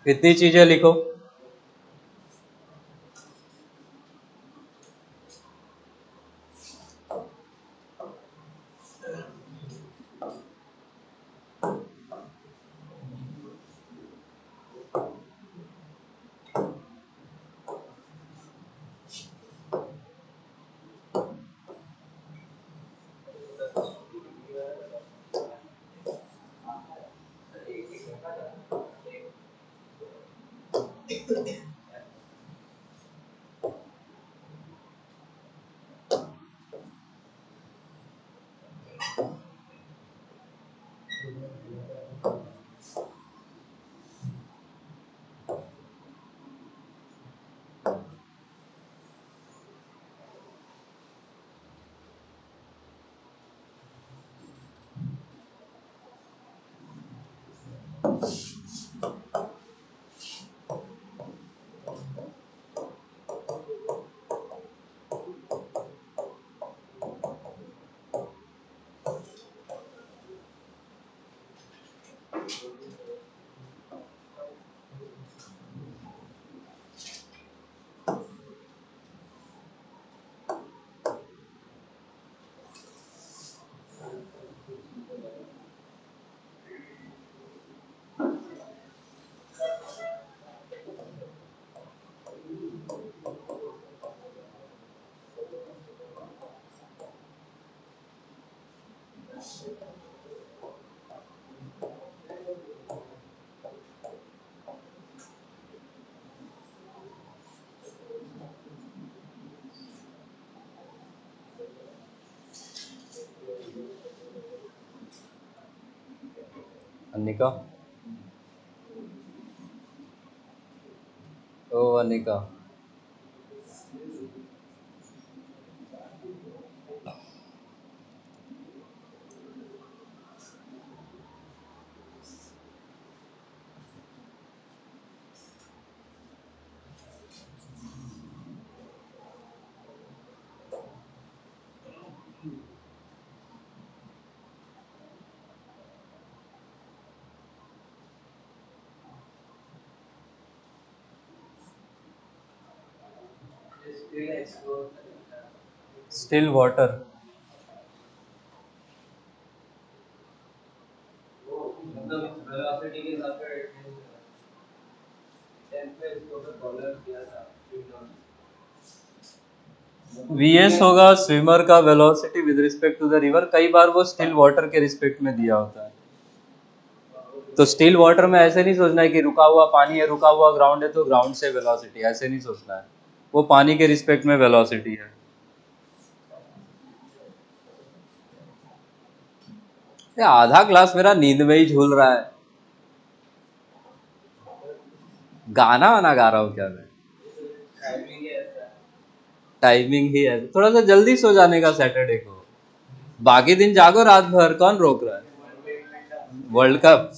इतनी चीजें लिखो। अनिका, ओ अनिका, स्टिल वाटर। वीएस होगा स्विमर का velocity with respect to the river. कई बार वो स्टिल वाटर के रिस्पेक्ट में दिया होता है। तो स्टिल वाटर में ऐसे नहीं सोचना है कि रुका हुआ पानी है, रुका हुआ ग्राउंड है तो ग्राउंड से वेलोसिटी, ऐसे नहीं सोचना है। वो पानी के रिस्पेक्ट में वेलोसिटी है। ये आधा क्लास मेरा नींद में ही झूल रहा है। गाना वाना गा रहा हूँ क्या मैं? टाइमिंग ही है। थोड़ा सा जल्दी सो जाने का सैटरडे को। बाकी दिन जागो रात भर, कौन रोक रहा है? World cup.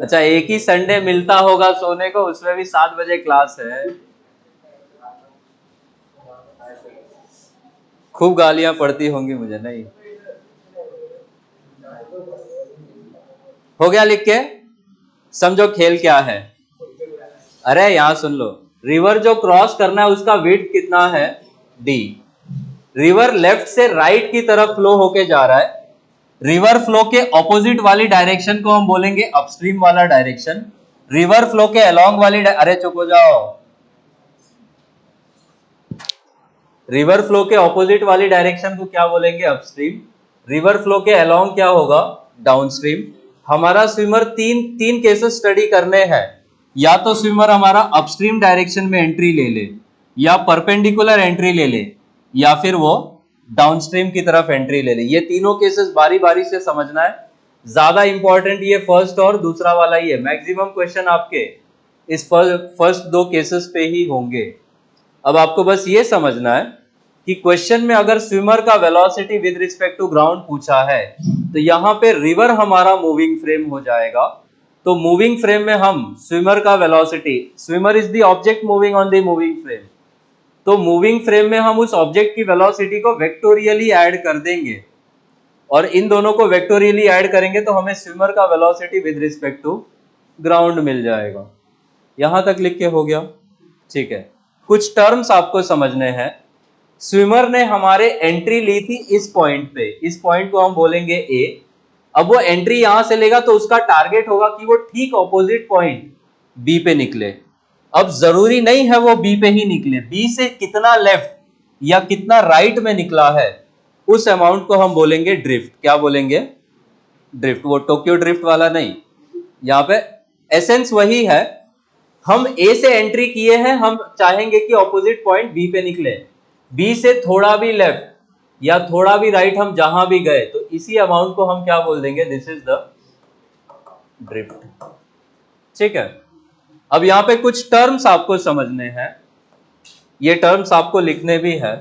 अच्छा, एक ही संडे मिलता होगा सोने को, उसमें भी 7 बजे क्लास है। खूब गालियां पड़ती होंगी मुझे, नहीं? हो गया लिख के? समझो खेल क्या है। अरे यहां सुन लो, रिवर जो क्रॉस करना है उसका विड्थ कितना है? डी। रिवर लेफ्ट से राइट की तरफ फ्लो होके जा रहा है। रिवर फ्लो के ऑपोजिट वाली डायरेक्शन को हम बोलेंगे अपस्ट्रीम वाला डायरेक्शन। रिवर फ्लो के अलोंग वाली अरे चुप हो जाओ। रिवर फ्लो के ऑपोजिट वाली डायरेक्शन को क्या बोलेंगे? अपस्ट्रीम। रिवर फ्लो के अलोंग क्या होगा? डाउनस्ट्रीम। हमारा स्विमर तीन तीन केसेस स्टडी करने हैं। या तो स्विमर हमारा अपस्ट्रीम डायरेक्शन में एंट्री ले ले, या परपेंडिकुलर एंट्री ले ले, या फिर वो डाउनस्ट्रीम की तरफ एंट्री ले ली। ये तीनों केसेस बारी बारी से समझना है, ज्यादा इंपॉर्टेंट ये फर्स्ट और दूसरा वाला ही है। मैक्सिमम क्वेश्चन आपके इस फर्स्ट दो केसेस पे ही होंगे। अब आपको बस ये समझना है कि क्वेश्चन में अगर स्विमर का velocity with respect to ground पूछा है तो यहाँ पे रिवर हमारा मूविंग फ्रेम हो जाएगा। तो मूविंग फ्रेम में हम स्विमर का velocity, swimmer is the object moving on the moving frame, तो मूविंग फ्रेम में हम उस ऑब्जेक्ट की वेलोसिटी को वेक्टोरियली ऐड कर देंगे और इन दोनों को वेक्टोरियली ऐड करेंगे तो हमें स्विमर का velocity with respect to ground मिल जाएगा। यहां तक लिख के हो गया? ठीक है। कुछ टर्म्स आपको समझने हैं। स्विमर ने हमारे एंट्री ली थी इस पॉइंट पे, इस पॉइंट को हम बोलेंगे ए। अब वो एंट्री यहां से लेगा तो उसका टारगेट होगा कि वो ठीक ऑपोजिट पॉइंट बी पे निकले। अब जरूरी नहीं है वो बी पे ही निकले, बी से कितना लेफ्ट या कितना राइट में निकला है उस अमाउंट को हम बोलेंगे ड्रिफ्ट। क्या बोलेंगे? ड्रिफ्ट। वो टोक्यो ड्रिफ्ट वाला नहीं, यहां पे एसेंस वही है। हम ए से एंट्री किए हैं, हम चाहेंगे कि ऑपोजिट पॉइंट बी पे निकले। बी से थोड़ा भी लेफ्ट या थोड़ा भी राइट हम जहां भी गए तो इसी अमाउंट को हम क्या बोल देंगे? This is the drift. ठीक है। अब यहां पे कुछ टर्म्स आपको समझने हैं, ये टर्म्स आपको लिखने भी है।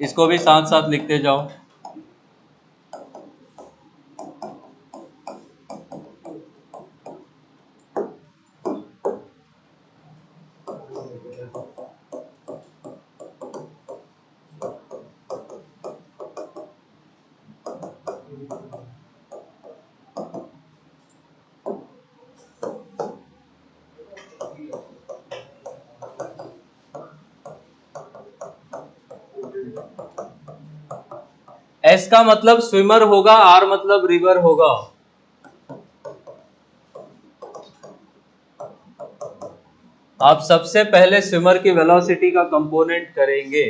इसको भी साथ साथ लिखते जाओ। एस का मतलब स्विमर होगा, आर मतलब रिवर होगा। आप सबसे पहले स्विमर की वेलोसिटी का कंपोनेंट करेंगे।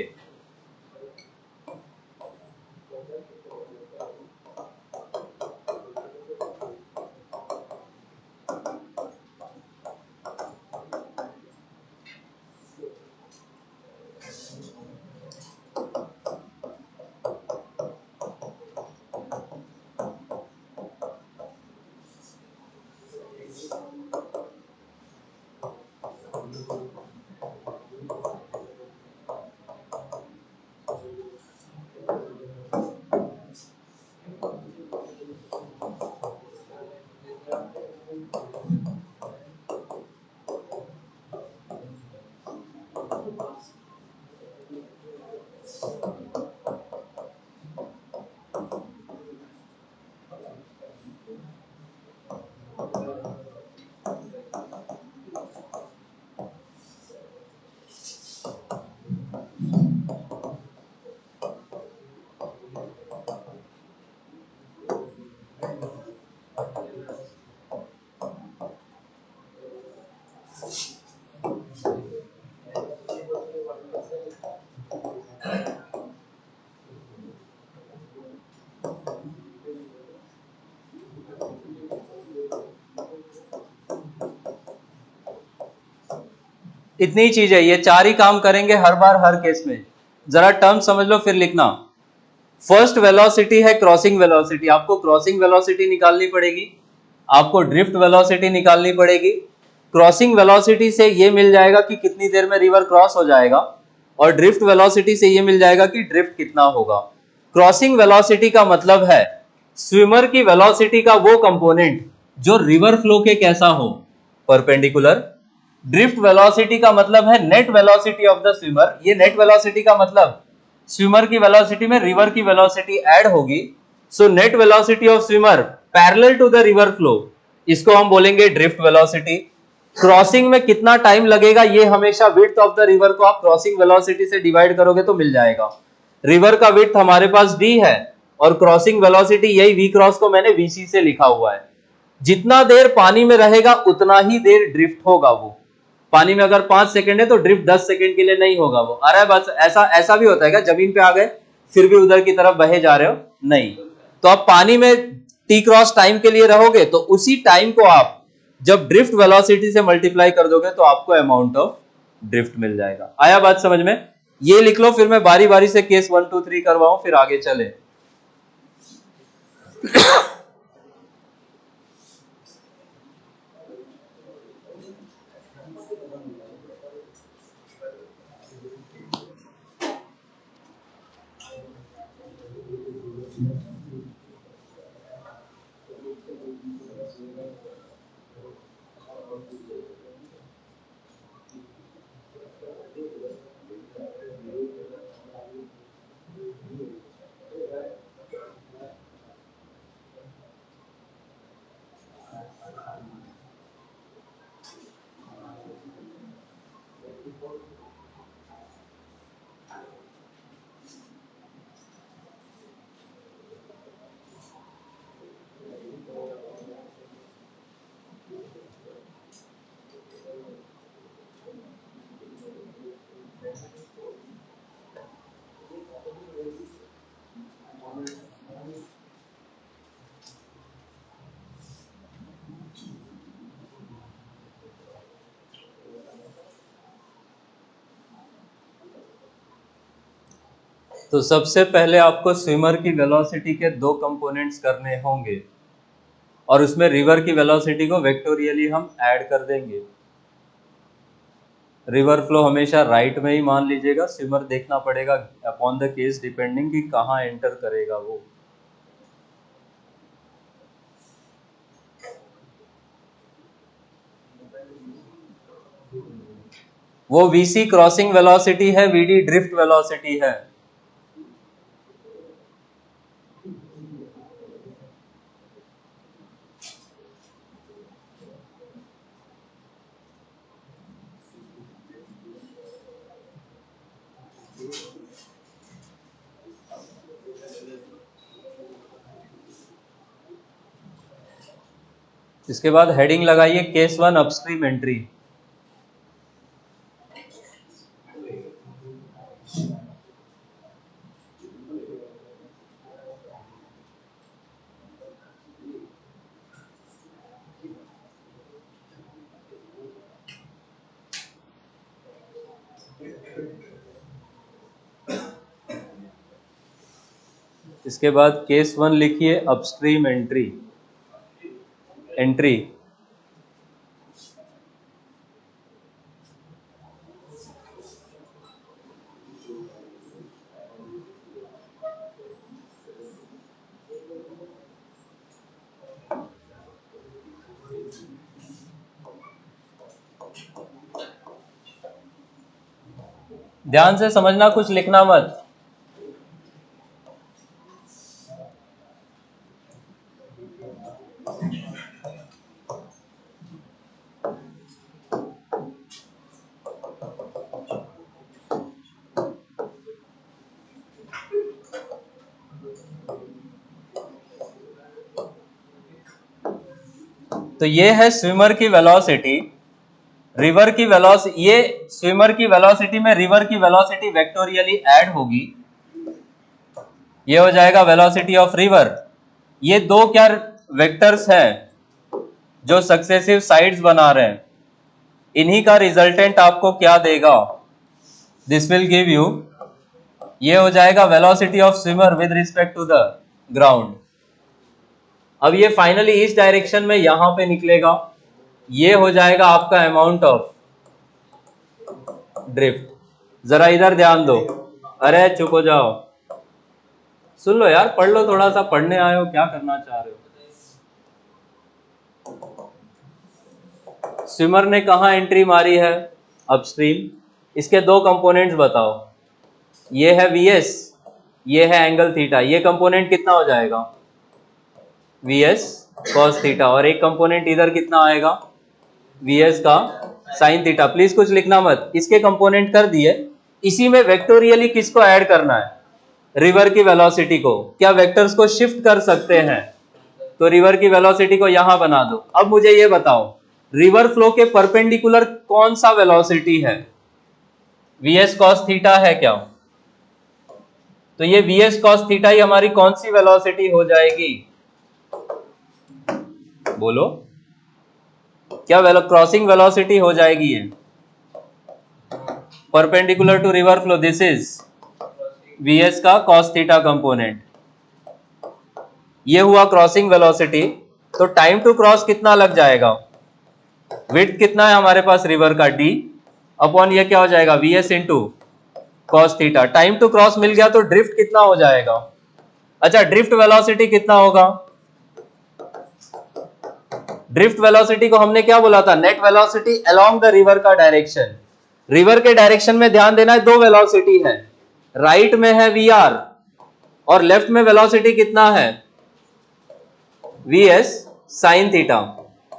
इतनी चीज है, ये चार ही काम करेंगे हर बार हर केस में। जरा टर्म समझ लो फिर लिखना। फर्स्ट वेलोसिटी है क्रॉसिंग वेलोसिटी, आपको क्रॉसिंग वेलोसिटी निकालनी पड़ेगी, आपको ड्रिफ्ट वेलोसिटी निकालनी पड़ेगी। क्रॉसिंग वेलोसिटी से ये मिल जाएगा कि कितनी देर में रिवर क्रॉस हो जाएगा, और ड्रिफ्ट वेलोसिटी से ये मिल जाएगा कि ड्रिफ्ट कितना होगा। क्रॉसिंग वेलोसिटी का मतलब है स्विमर की वेलोसिटी का वो कंपोनेंट जो रिवर फ्लो के कैसा हो, परपेंडिकुलर। ड्रिफ्ट वेलोसिटी का मतलब है net velocity of the swimmer. ये नेट वेलोसिटी का मतलब स्विमर की वेलोसिटी में रिवर की वेलोसिटी ऐड होगी। So net velocity of swimmer parallel to the river flow, इसको हम बोलेंगे ड्रिफ्ट वेलोसिटी। क्रॉसिंग में कितना टाइम लगेगा, ये हमेशा विड्थ ऑफ द रिवर को आप क्रॉसिंग वेलोसिटी से डिवाइड करोगे तो मिल जाएगा। रिवर का विड्थ हमारे पास d है और क्रॉसिंग वेलोसिटी यही v क्रॉस को मैंने vc से लिखा हुआ है। जितना देर पानी में रहेगा उतना ही देर ड्रिफ्ट होगा। वो पानी में अगर 5 सेकंड है तो ड्रिफ्ट 10 सेकंड के लिए नहीं होगा वो। अरे बस ऐसा भी होता है क्या, जमीन पे आ गए फिर भी उधर की तरफ बहे जा रहे हो? नहीं। तो आप पानी में टी क्रॉस टाइम के लिए रहोगे तो उसी टाइम को आप जब ड्रिफ्ट वेलोसिटी से मल्टीप्लाई कर दोगे तो आपको अमाउंट ऑफ ड्रिफ्ट मिल जाएगा। आया बात समझ में? ये लिख लो, फिर मैं बारी बारी से केस 1 2 3 करवाऊं, फिर आगे चले। तो सबसे पहले आपको स्विमर की वेलोसिटी के दो कंपोनेंट्स करने होंगे, और उसमें रिवर की वेलोसिटी को वेक्टोरियली हम ऐड कर देंगे। रिवर फ्लो हमेशा राइट में ही मान लीजिएगा, स्विमर देखना पड़ेगा अपॉन द केस डिपेंडिंग कि कहाँ एंटर करेगा वो। वो वीसी क्रॉसिंग वेलोसिटी है, वीडी ड्रिफ्ट वेलोसिटी है। इसके बाद हेडिंग लगाइए केस 1 अपस्ट्रीम एंट्री। इसके बाद केस 1 लिखिए अपस्ट्रीम एंट्री। ध्यान से समझना, कुछ लिखना मत। तो ये है स्विमर की वेलोसिटी, रिवर की वेलोसिटी, ये स्विमर की वेलोसिटी में रिवर की वेलोसिटी वेक्टोरियली ऐड होगी, ये हो जाएगा वेलोसिटी ऑफ रिवर। ये दो क्या वेक्टर्स हैं जो सक्सेसिव साइड्स बना रहे हैं, इन्हीं का रिजल्टेंट आपको क्या देगा? दिस विल गिव यू, ये हो जाएगा velocity of swimmer with respect to the ground. अब ये फाइनली इस डायरेक्शन में यहां पे निकलेगा, ये हो जाएगा आपका अमाउंट ऑफ ड्रिफ्ट। जरा इधर ध्यान दो, अरे चुप हो जाओ, सुन लो यार, पढ़ लो, थोड़ा सा पढ़ने आए हो, क्या करना चाह रहे हो? स्विमर ने कहा एंट्री मारी है? अपस्ट्रीम। इसके दो कंपोनेंट्स बताओ, ये है वीएस, ये है एंगल थीटा। ये कंपोनेंट कितना हो जाएगा? V S cos theta. और एक कंपोनेंट इधर कितना आएगा? वीएस का साइन थीटा। प्लीज कुछ लिखना मत, इसके कंपोनेंट कर दिए। इसी में वेक्टोरियली किसको ऐड करना है? रिवर की वेलोसिटी को। क्या वेक्टर्स को शिफ्ट कर सकते हैं? तो रिवर की वेलोसिटी को यहां बना दो। अब मुझे ये बताओ, रिवर फ्लो के परपेंडिकुलर कौन सा वेलोसिटी है? वीएस कॉस थीटा है क्या? तो ये वीएस कॉस थीटा ही हमारी कौन सी वेलोसिटी हो जाएगी? बोलो, क्या क्रॉसिंग वेलोसिटी हो जाएगी ये? Perpendicular to river flow, this is VS का कॉस थीटा कंपोनेंट। ये हुआ क्रॉसिंग वेलोसिटी। तो टाइम टू क्रॉस कितना लग जाएगा, विड्थ कितना है हमारे पास रिवर का, डी अपॉन ये क्या हो जाएगा, VS into cos theta. Time to cross मिल गया तो ड्रिफ्ट कितना हो जाएगा, अच्छा ड्रिफ्ट वेलोसिटी कितना होगा, ड्रिफ्ट वेलोसिटी को हमने क्या बोला था, net velocity along the river का डायरेक्शन। रिवर के डायरेक्शन में ध्यान देना है, दो वेलोसिटी है, राइट में है वी आर और लेफ्ट में वेलोसिटी कितना है, वी एस साइन थीटा।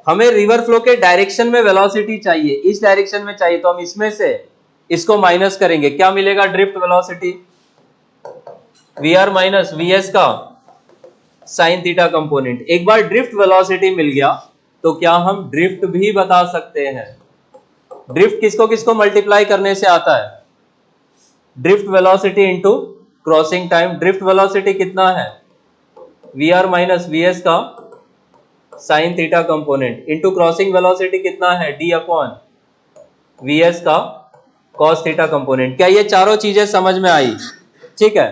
हमें रिवर फ्लो के डायरेक्शन में वेलोसिटी चाहिए, इस डायरेक्शन में चाहिए, तो हम इसमें से इसको माइनस करेंगे, क्या मिलेगा, drift velocity V R minus V S का साइन थीटा कंपोनेंट। एक बार ड्रिफ्ट वेलोसिटी मिल गया तो क्या हम ड्रिफ्ट भी बता सकते हैं। ड्रिफ्ट किसको किसको मल्टीप्लाई करने से आता है, drift velocity into crossing time. Drift velocity कितना है, V R minus V S का sine theta component into crossing velocity कितना है, डी अपॉन वी एस का कॉस थीटा कंपोनेंट। क्या ये चारों चीजें समझ में आई, ठीक है।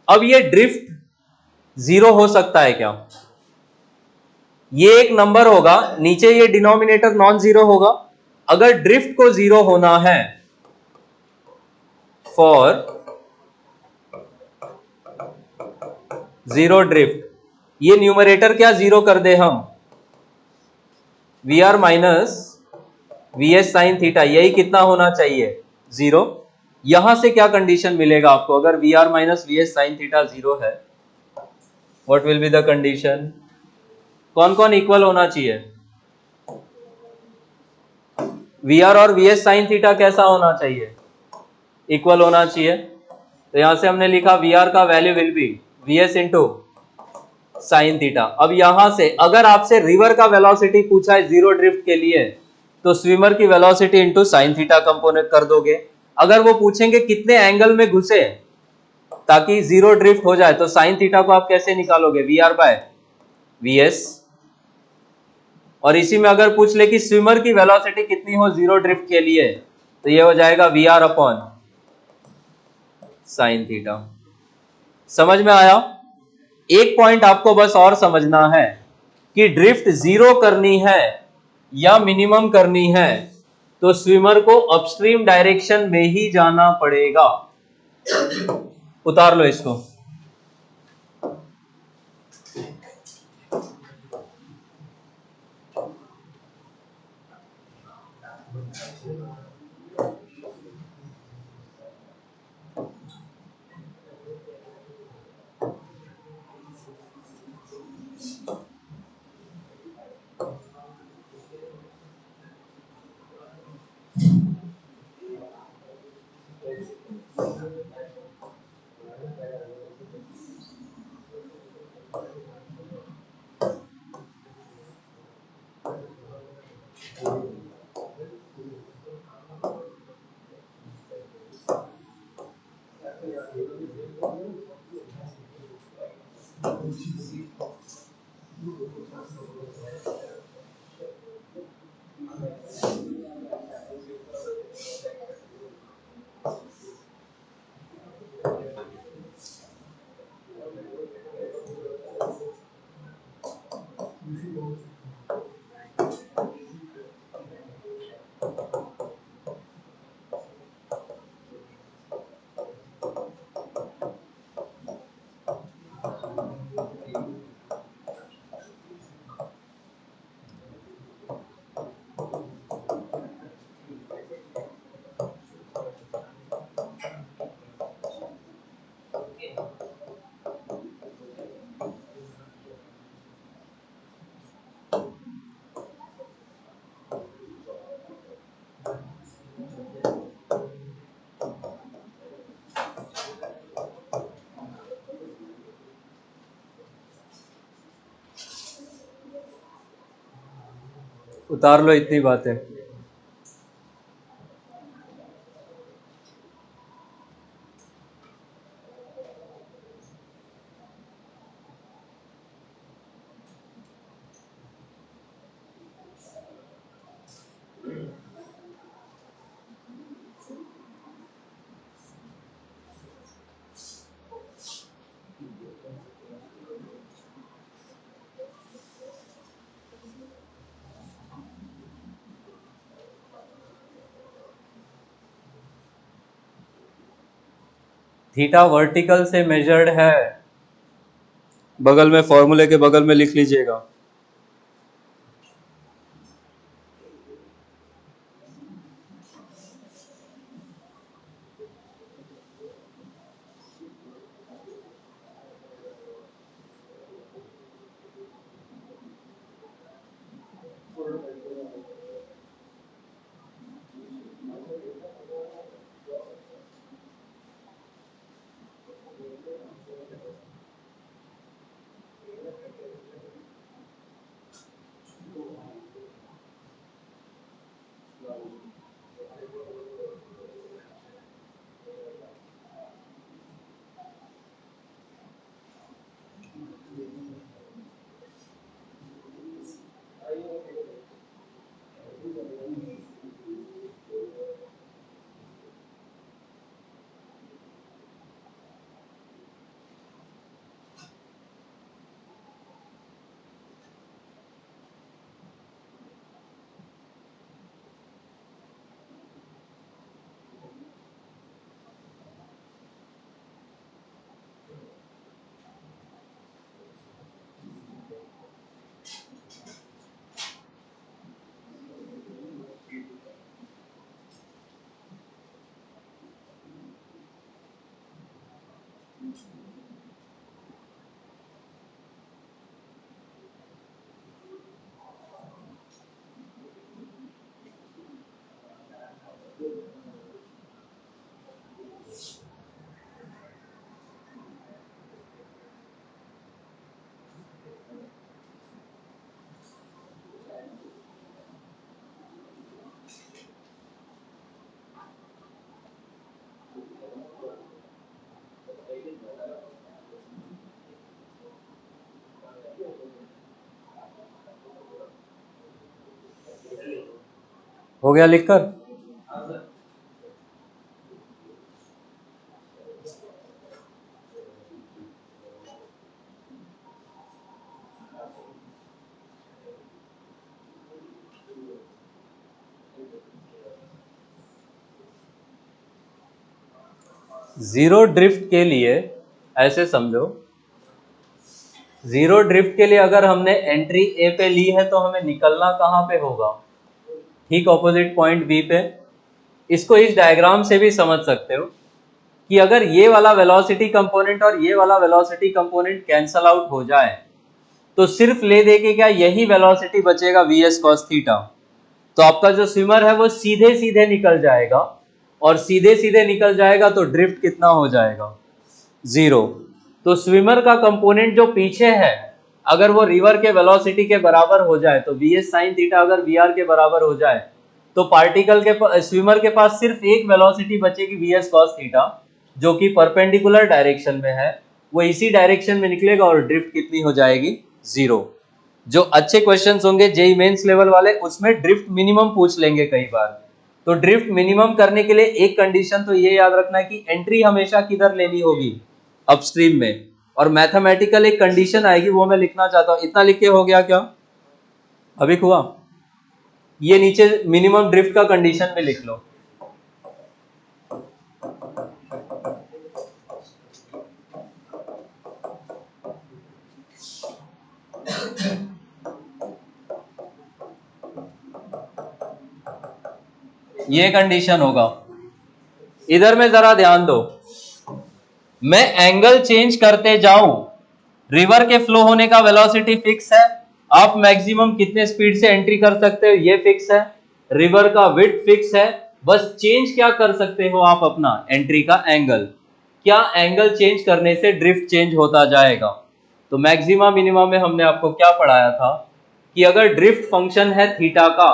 अब ये ड्रिफ्ट जीरो हो सकता है क्या, ये एक नंबर होगा, नीचे ये डिनोमिनेटर नॉन जीरो होगा। अगर ड्रिफ्ट को जीरो होना है, फॉर जीरो ड्रिफ्ट, ये न्यूमरेटर क्या जीरो कर दे हम, V R minus V S sine theta, यही कितना होना चाहिए, जीरो। यहां से क्या कंडीशन मिलेगा आपको, अगर V R minus V S sine theta zero है, what will be the condition, कौन कौन इक्वल होना चाहिए, वी आर और वी एस साइन थीटा कैसा होना चाहिए, इक्वल होना चाहिए। तो यहां से हमने लिखा वी आर का value will be we S into sine theta. अब यहां से अगर आपसे रिवर का वेलोसिटी पूछा है जीरो ड्रिफ्ट के लिए, तो स्विमर की velocity into sine theta component कर दोगे। अगर वो पूछेंगे कितने एंगल में घुसे ताकि जीरो ड्रिफ्ट हो जाए, तो साइन थीटा को आप कैसे निकालोगे, V R by V S. और इसी में अगर पूछ ले कि स्विमर की वेलोसिटी कितनी हो जीरो ड्रिफ्ट के लिए, तो ये हो जाएगा V R upon sine theta. समझ में आया। एक पॉइंट आपको बस और समझना है कि ड्रिफ्ट जीरो करनी है या मिनिमम करनी है, तो स्विमर को अपस्ट्रीम डायरेक्शन में ही जाना पड़ेगा। उतार लो इसको। उतार लो इतनी बातें। थीटा वर्टिकल से मेजर्ड है, बगल में फॉर्मूले के बगल में लिख लीजिएगा। हो गया लिखकर? जीरो ड्रिफ्ट के लिए ऐसे समझो, जीरो ड्रिफ्ट के लिए अगर हमने एंट्री ए पे ली है तो हमें निकलना कहाँ पे होगा? ठीक ऑपोजिट पॉइंट बी पे। इसको इस डायग्राम से भी समझ सकते हो कि अगर ये वाला वेलोसिटी कंपोनेंट और ये वाला वेलोसिटी कंपोनेंट कैंसल आउट हो जाए तो सिर्फ ले दे के क्या यही वेलोसिटी बचेगा वीएस कॉस थीटा। तो आपका जो स्विमर है वो सीधे सीधे निकल जाएगा, और सीधे सीधे निकल जाएगा तो ड्रिफ्ट कितना हो जाएगा? जीरो। तो स्विमर का कंपोनेंट जो पीछे है अगर वो रिवर के वेलोसिटी के बराबर हो जाए तो वी एस साइन थीटा अगर वी आर के बराबर हो जाए तो पार्टिकल के स्विमर के पास सिर्फ एक वेलोसिटी बचेगी वी एस कॉस थीटा, जो कि परपेंडिकुलर डायरेक्शन में है, वो इसी डायरेक्शन में निकलेगा और ड्रिफ्ट कितनी हो जाएगी? जीरो। जो अच्छे क्वेश्चंस होंगे जेई मेंस लेवल वाले उसमें ड्रिफ्ट मिनिमम पूछ लेंगे कई बार। तो ड्रिफ्ट मिनिमम करने के लिए एक कंडीशन तो ये याद रखना है कि एंट्री हमेशा किधर लेनी होगी? अपस्ट्रीम में। और मैथमेटिकल एक कंडीशन आएगी वो मैं लिखना चाहता हूं, इतना लिख के हो गया क्या अभी हुआ? ये नीचे मिनिमम ड्रिफ्ट का कंडीशन में लिख लो। ये कंडीशन होगा, इधर में जरा ध्यान दो, मैं एंगल चेंज करते जाऊं, रिवर के फ्लो होने का वेलोसिटी फिक्स है, आप मैक्सिमम कितने स्पीड से एंट्री कर सकते हो ये फिक्स है, रिवर का विड्थ फिक्स है, बस चेंज क्या कर सकते हो आप? अपना एंट्री का एंगल। क्या एंगल चेंज करने से ड्रिफ्ट चेंज होता जाएगा? तो मैक्सिमा मिनिमा में हमने आपको क्या पढ़ाया था कि अगर ड्रिफ्ट फंक्शन है थीटा का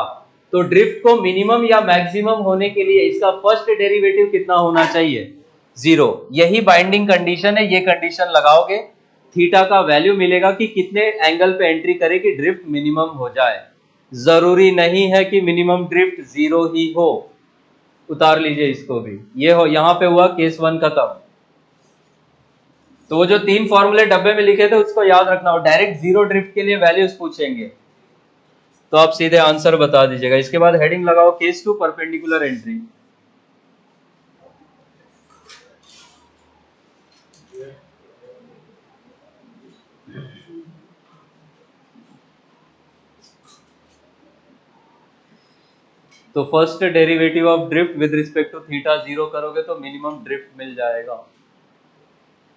तो ड्रिफ्ट को मिनिमम या मैक्सिमम होने के लिए इसका फर्स्ट डेरिवेटिव कितना होना चाहिए? जीरो। यही बाइंडिंग कंडीशन है, ये कंडीशन लगाओगे थीटा का वैल्यू मिलेगा कि कितने एंगल पे एंट्री करे कि ड्रिफ्ट मिनिमम हो जाए। जरूरी नहीं है कि मिनिमम ड्रिफ्ट जीरो ही हो, उतार लीजिए इसको भी, ये हो यहां पे हुआ केस वन खत्म। तो वो जो तीन फॉर्मूले डब्बे में लिखे थे उसको याद रखना, और डायरेक्ट जीरो ड्रिफ्ट के लिए वैल्यूज पूछेंगे तो आप सीधे आंसर बता दीजिएगा। इसके बाद हेडिंग लगाओ केस टू परपेंडिकुलर एंट्री। तो first derivative of drift with respect to theta 0 करोगे तो मिनिमम ड्रिफ्ट मिल जाएगा।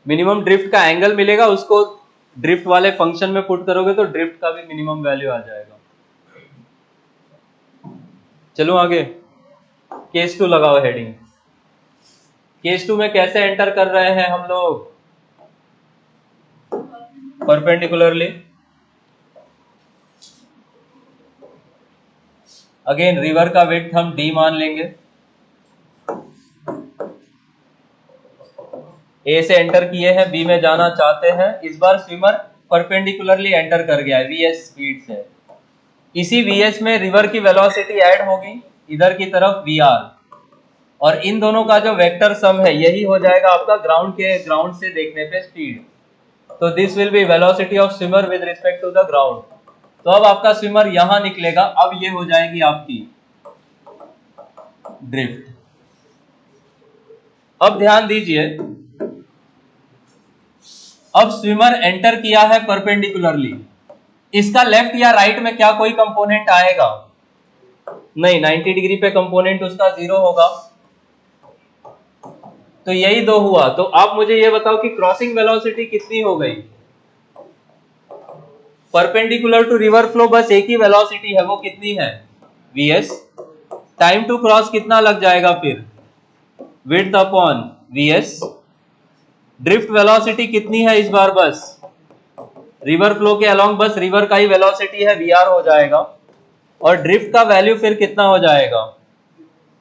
मिनिमम ड्रिफ्ट का एंगल मिलेगा, उसको ड्रिफ्ट वाले फंक्शन में पुट करोगे तो ड्रिफ्ट का भी मिनिमम वैल्यू आ जाएगा। चलो आगे, केस 2 लगाओ हेडिंग। केस 2 में कैसे एंटर कर रहे हैं हम लोग? परपेंडिकुलरली। अगेन रिवर का विड्थ हम d मान लेंगे। ए से एंटर किए हैं, बी में जाना चाहते हैं। इस बार स्विमर परपेंडिकुलरली एंटर कर गया है वीएस स्पीड से। इसी वीएस में रिवर की वेलोसिटी ऐड होगी इधर की तरफ वीआर, और इन दोनों का जो वेक्टर सम है यही हो जाएगा आपका ग्राउंड से देखने पे स्पीड। तो this will be velocity of swimmer with respect to the ground. तो अब आपका स्विमर यहां निकलेगा, अब ये हो जाएगी आपकी ड्रिफ्ट। अब ध्यान दीजिए, अब स्विमर एंटर किया है परपेंडिकुलरली, इसका लेफ्ट या राइट में क्या कोई कंपोनेंट आएगा? नहीं, 90 डिग्री पे कंपोनेंट उसका 0 होगा। तो यही दो हुआ। तो आप मुझे ये बताओ कि क्रॉसिंग वेलोसिटी कितनी हो गई? परपेंडिकुलर टू रिवर फ्लो बस एक ही वेलोसिटी है, वो कितनी है? वीएस। टाइम टू क्रॉस कितना लग जाएगा फिर? Width upon V S. Drift velocity कितनी है इस बार? बस रिवर फ्लो के अलोंग बस रिवर का ही वेलोसिटी है, वीआर हो जाएगा। और ड्रिफ्ट का वैल्यू फिर कितना हो जाएगा?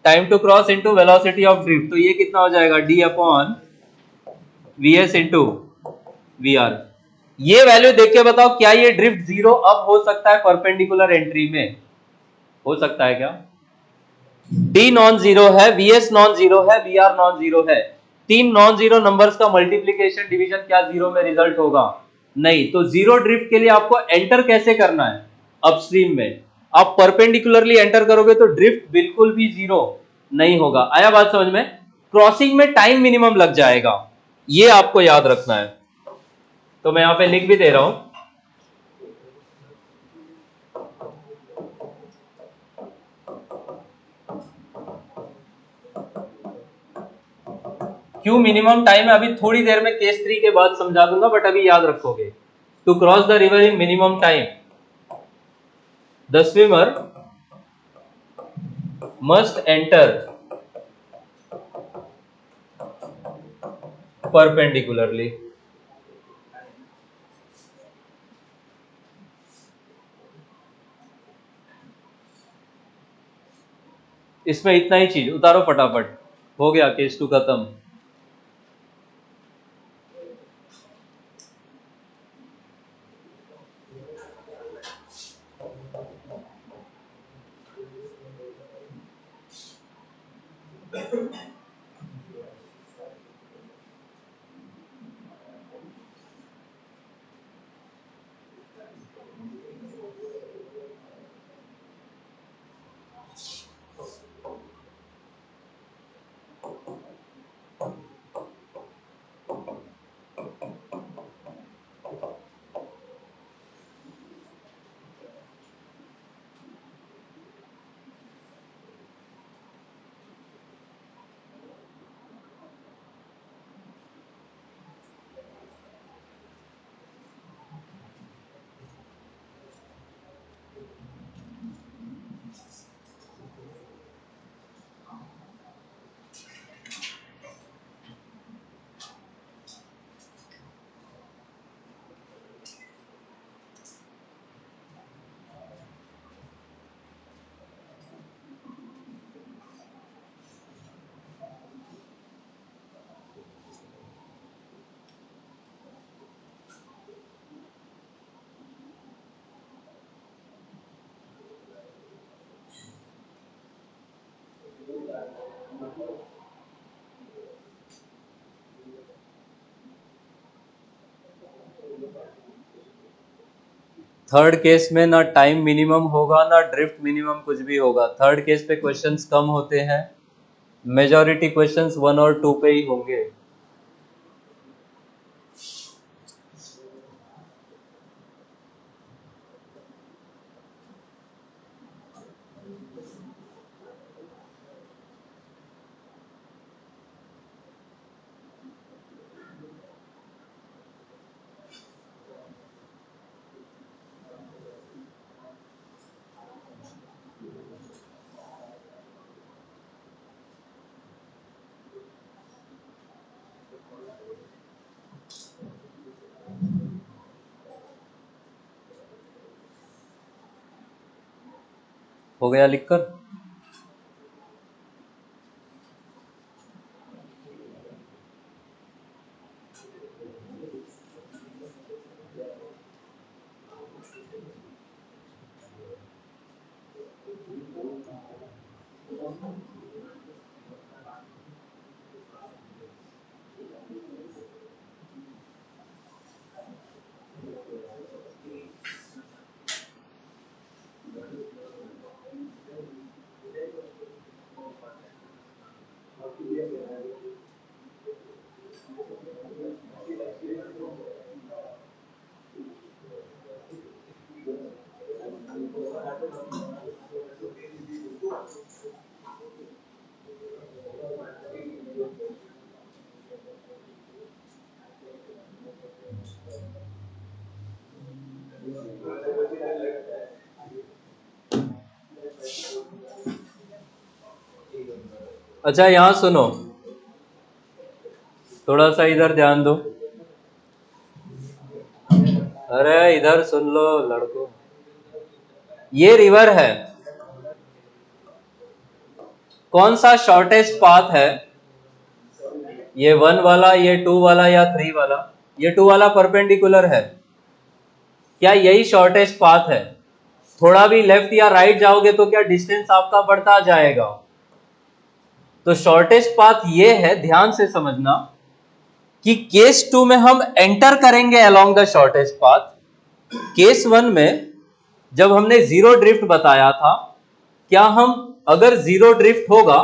Time to cross into velocity of drift. तो ये कितना हो जाएगा? D upon V S into V R. ये वैल्यू देख के बताओ, क्या ये ड्रिफ्ट 0 अब हो सकता है परपेंडिकुलर एंट्री में? हो सकता है क्या? डी नॉन जीरो है, वी एस नॉन जीरो है, वी आर नॉन जीरो है। तीन नॉन जीरो नंबर्स का मल्टीप्लीकेशन डिवीजन क्या जीरो में रिजल्ट होगा? नहीं। तो जीरो ड्रिफ्ट के लिए आपको एंटर कैसे करना है? अपस्ट्रीम में। आप परपेंडिकुलरली एंटर करोगे तो ड्रिफ्ट बिल्कुल भी जीरो नहीं होगा। आया बात समझ में? क्रॉसिंग में टाइम मिनिमम लग जाएगा, ये आपको याद रखना है। तो मैं यहां पे लिख भी दे रहा हूं, क्यों मिनिमम टाइम है अभी थोड़ी देर में केस 3 के बाद समझा दूंगा, बट अभी याद रखोगे। To cross the river in minimum time the swimmer must enter perpendicularly. इसमें इतना ही चीज उतारो फटाफट, हो गया केस 2 खत्म। थर्ड केस में ना टाइम मिनिमम होगा ना ड्रिफ्ट मिनिमम, कुछ भी होगा। थर्ड केस पे क्वेश्चंस कम होते हैं, मेजॉरिटी क्वेश्चंस 1 और 2 पे ही होंगे। हो गया लिखकर? अच्छा यहाँ सुनो, थोड़ा सा इधर ध्यान दो। अरे इधर सुन लो लड़कों, ये रिवर है, कौन सा शॉर्टेस्ट पाथ है? ये 1 वाला, ये 2 वाला या 3 वाला? ये 2 वाला परपेंडिकुलर है, क्या यही शॉर्टेस्ट पाथ है? थोड़ा भी लेफ्ट या राइट जाओगे तो क्या डिस्टेंस आपका बढ़ता जाएगा? तो शॉर्टेस्ट पाथ ये है, ध्यान से समझना कि केस 2 में हम एंटर करेंगे along the shortest path. Case 1 में जब हमने जीरो ड्रिफ्ट बताया था, क्या हम अगर जीरो ड्रिफ्ट होगा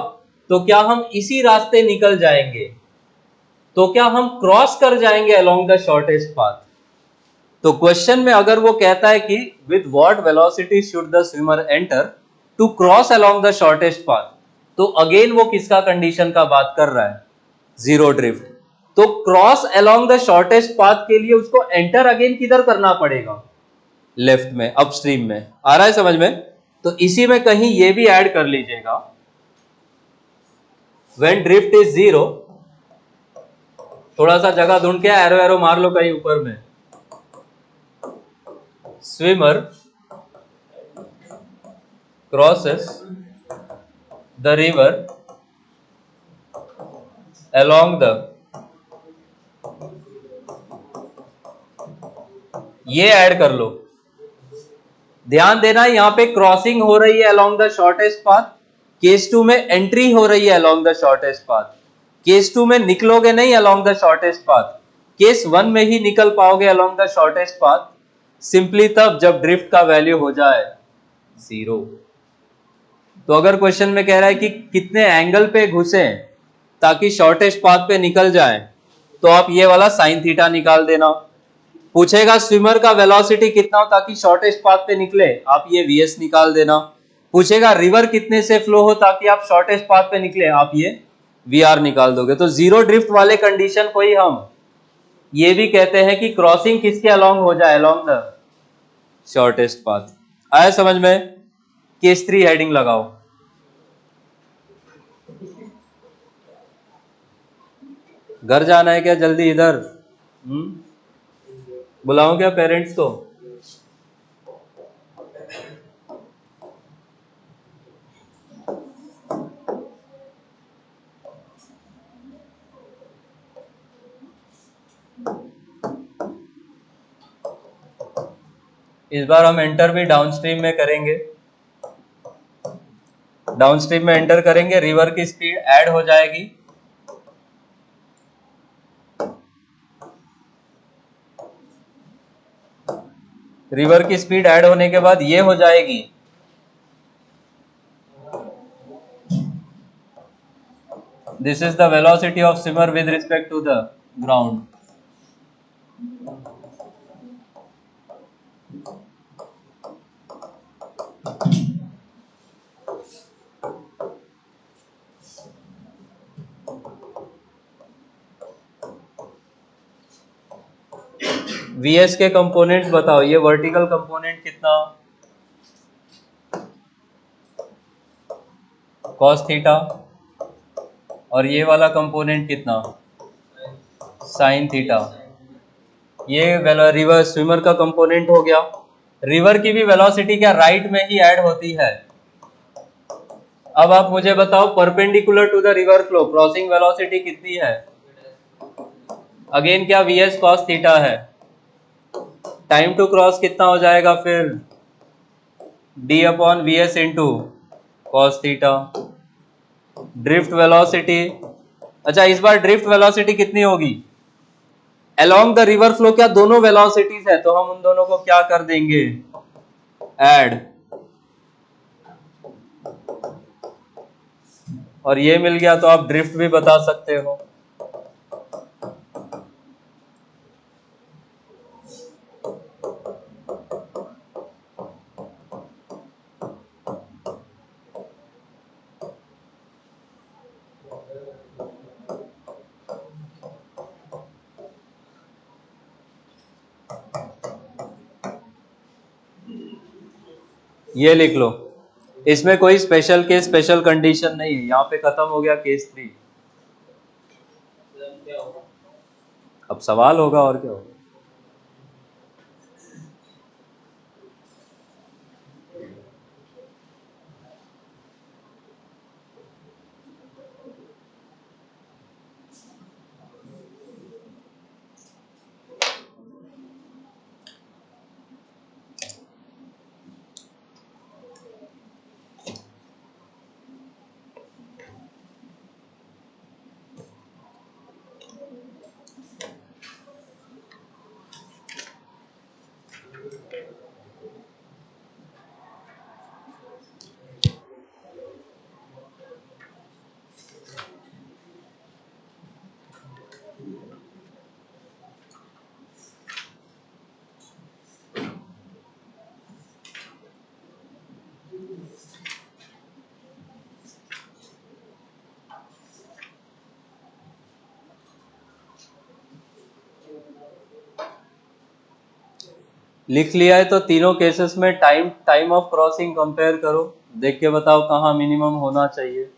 तो क्या हम इसी रास्ते निकल जाएंगे? तो क्या हम क्रॉस कर जाएंगे अलोंग द शॉर्टेस्ट पाथ? तो क्वेश्चन में अगर वो कहता है कि with what velocity should the swimmer enter to cross along the shortest path, तो अगेन वो किसका कंडीशन का बात कर रहा है? Zero drift. तो cross along the shortest path के लिए उसको एंटर अगेन किधर करना पड़ेगा? लेफ्ट में, अपस्ट्रीम में। आ रहा है समझ में? तो इसी में कहीं ये भी ऐड कर लीजिएगा, व्हेन ड्रिफ्ट इज जीरो, थोड़ा सा जगह ढूंढ के एरो एरो मार लो कहीं ऊपर में। Swimmer crosses the river along the, ये ऐड कर लो। ध्यान देना यहां पे क्रॉसिंग हो रही है along the shortest path, case 2 में एंट्री हो रही है along the shortest path. Case 2 में निकलोगे नहीं along the shortest path, case 1 में ही निकल पाओगे along the shortest path, simply तब जब ड्रिफ्ट का वैल्यू हो जाए जीरो। तो अगर क्वेश्चन में कह रहा है कि कितने एंगल पे घुसे ताकि शॉर्टेस्ट पाथ पे निकल जाए, तो आप ये वाला साइन थीटा निकाल देना। पूछेगा स्विमर का वेलोसिटी कितना हो ताकि शॉर्टेस्ट पाथ पे निकले, आप ये वीएस निकाल देना। पूछेगा रिवर कितने से फ्लो हो ताकि आप शॉर्टेस्ट पाथ पे निकले, आप ये वीआर निकाल दोगे। तो जीरो ड्रिफ्ट वाले कंडीशन को ही हम ये भी कहते हैं कि क्रॉसिंग किसके अलोंग हो जाए? Along the shortest path. आया समझ में? केस 3 हेडिंग लगाओ। घर जाना है क्या जल्दी? इधर बुलाऊं क्या पेरेंट्स को? इस बार हम एंटर भी डाउनस्ट्रीम में करेंगे। डाउनस्ट्रीम में एंटर करेंगे, रिवर की स्पीड ऐड हो जाएगी। रिवर की स्पीड ऐड होने के बाद ये हो जाएगी, this is the velocity of swimmer with respect to the ground. V S के कंपोनेंट्स बताओ, ये वर्टिकल कंपोनेंट कितना? Cos theta. और ये वाला कंपोनेंट कितना? Sine theta. ये रिवर स्विमर का कंपोनेंट हो गया। रिवर की भी वेलोसिटी क्या राइट में ही ऐड होती है? अब आप मुझे बताओ perpendicular to the river flow crossing velocity कितनी है? अगेन क्या वी एस कॉस थीटा है। टाइम टू क्रॉस कितना हो जाएगा फिर? D upon V S into cos theta. Drift velocity, अच्छा इस बार ड्रिफ्ट वेलोसिटी कितनी होगी? अलोंग द रिवर फ्लो क्या दोनों वेलोसिटीज है, तो हम उन दोनों को क्या कर देंगे? ऐड। और ये मिल गया तो आप ड्रिफ्ट भी बता सकते हो। ये लिख लो, इसमें कोई स्पेशल केस स्पेशल कंडीशन नहीं है, यहाँ पे खत्म हो गया केस 3। अब सवाल होगा और क्या होगा। लिख लिया है तो तीनों केसेस में टाइम ऑफ क्रॉसिंग कंपेयर करो, देख के बताओ कहाँ मिनिमम होना चाहिए।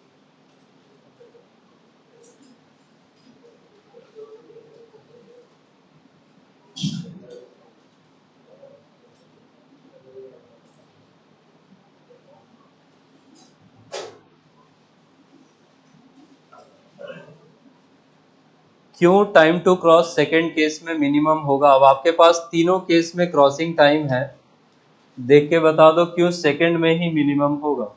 क्यों time to cross second case में मिनिमम होगा? अब आपके पास तीनों केस में क्रॉसिंग टाइम है, देख के बता दो क्यों सेकेंड में ही मिनिमम होगा।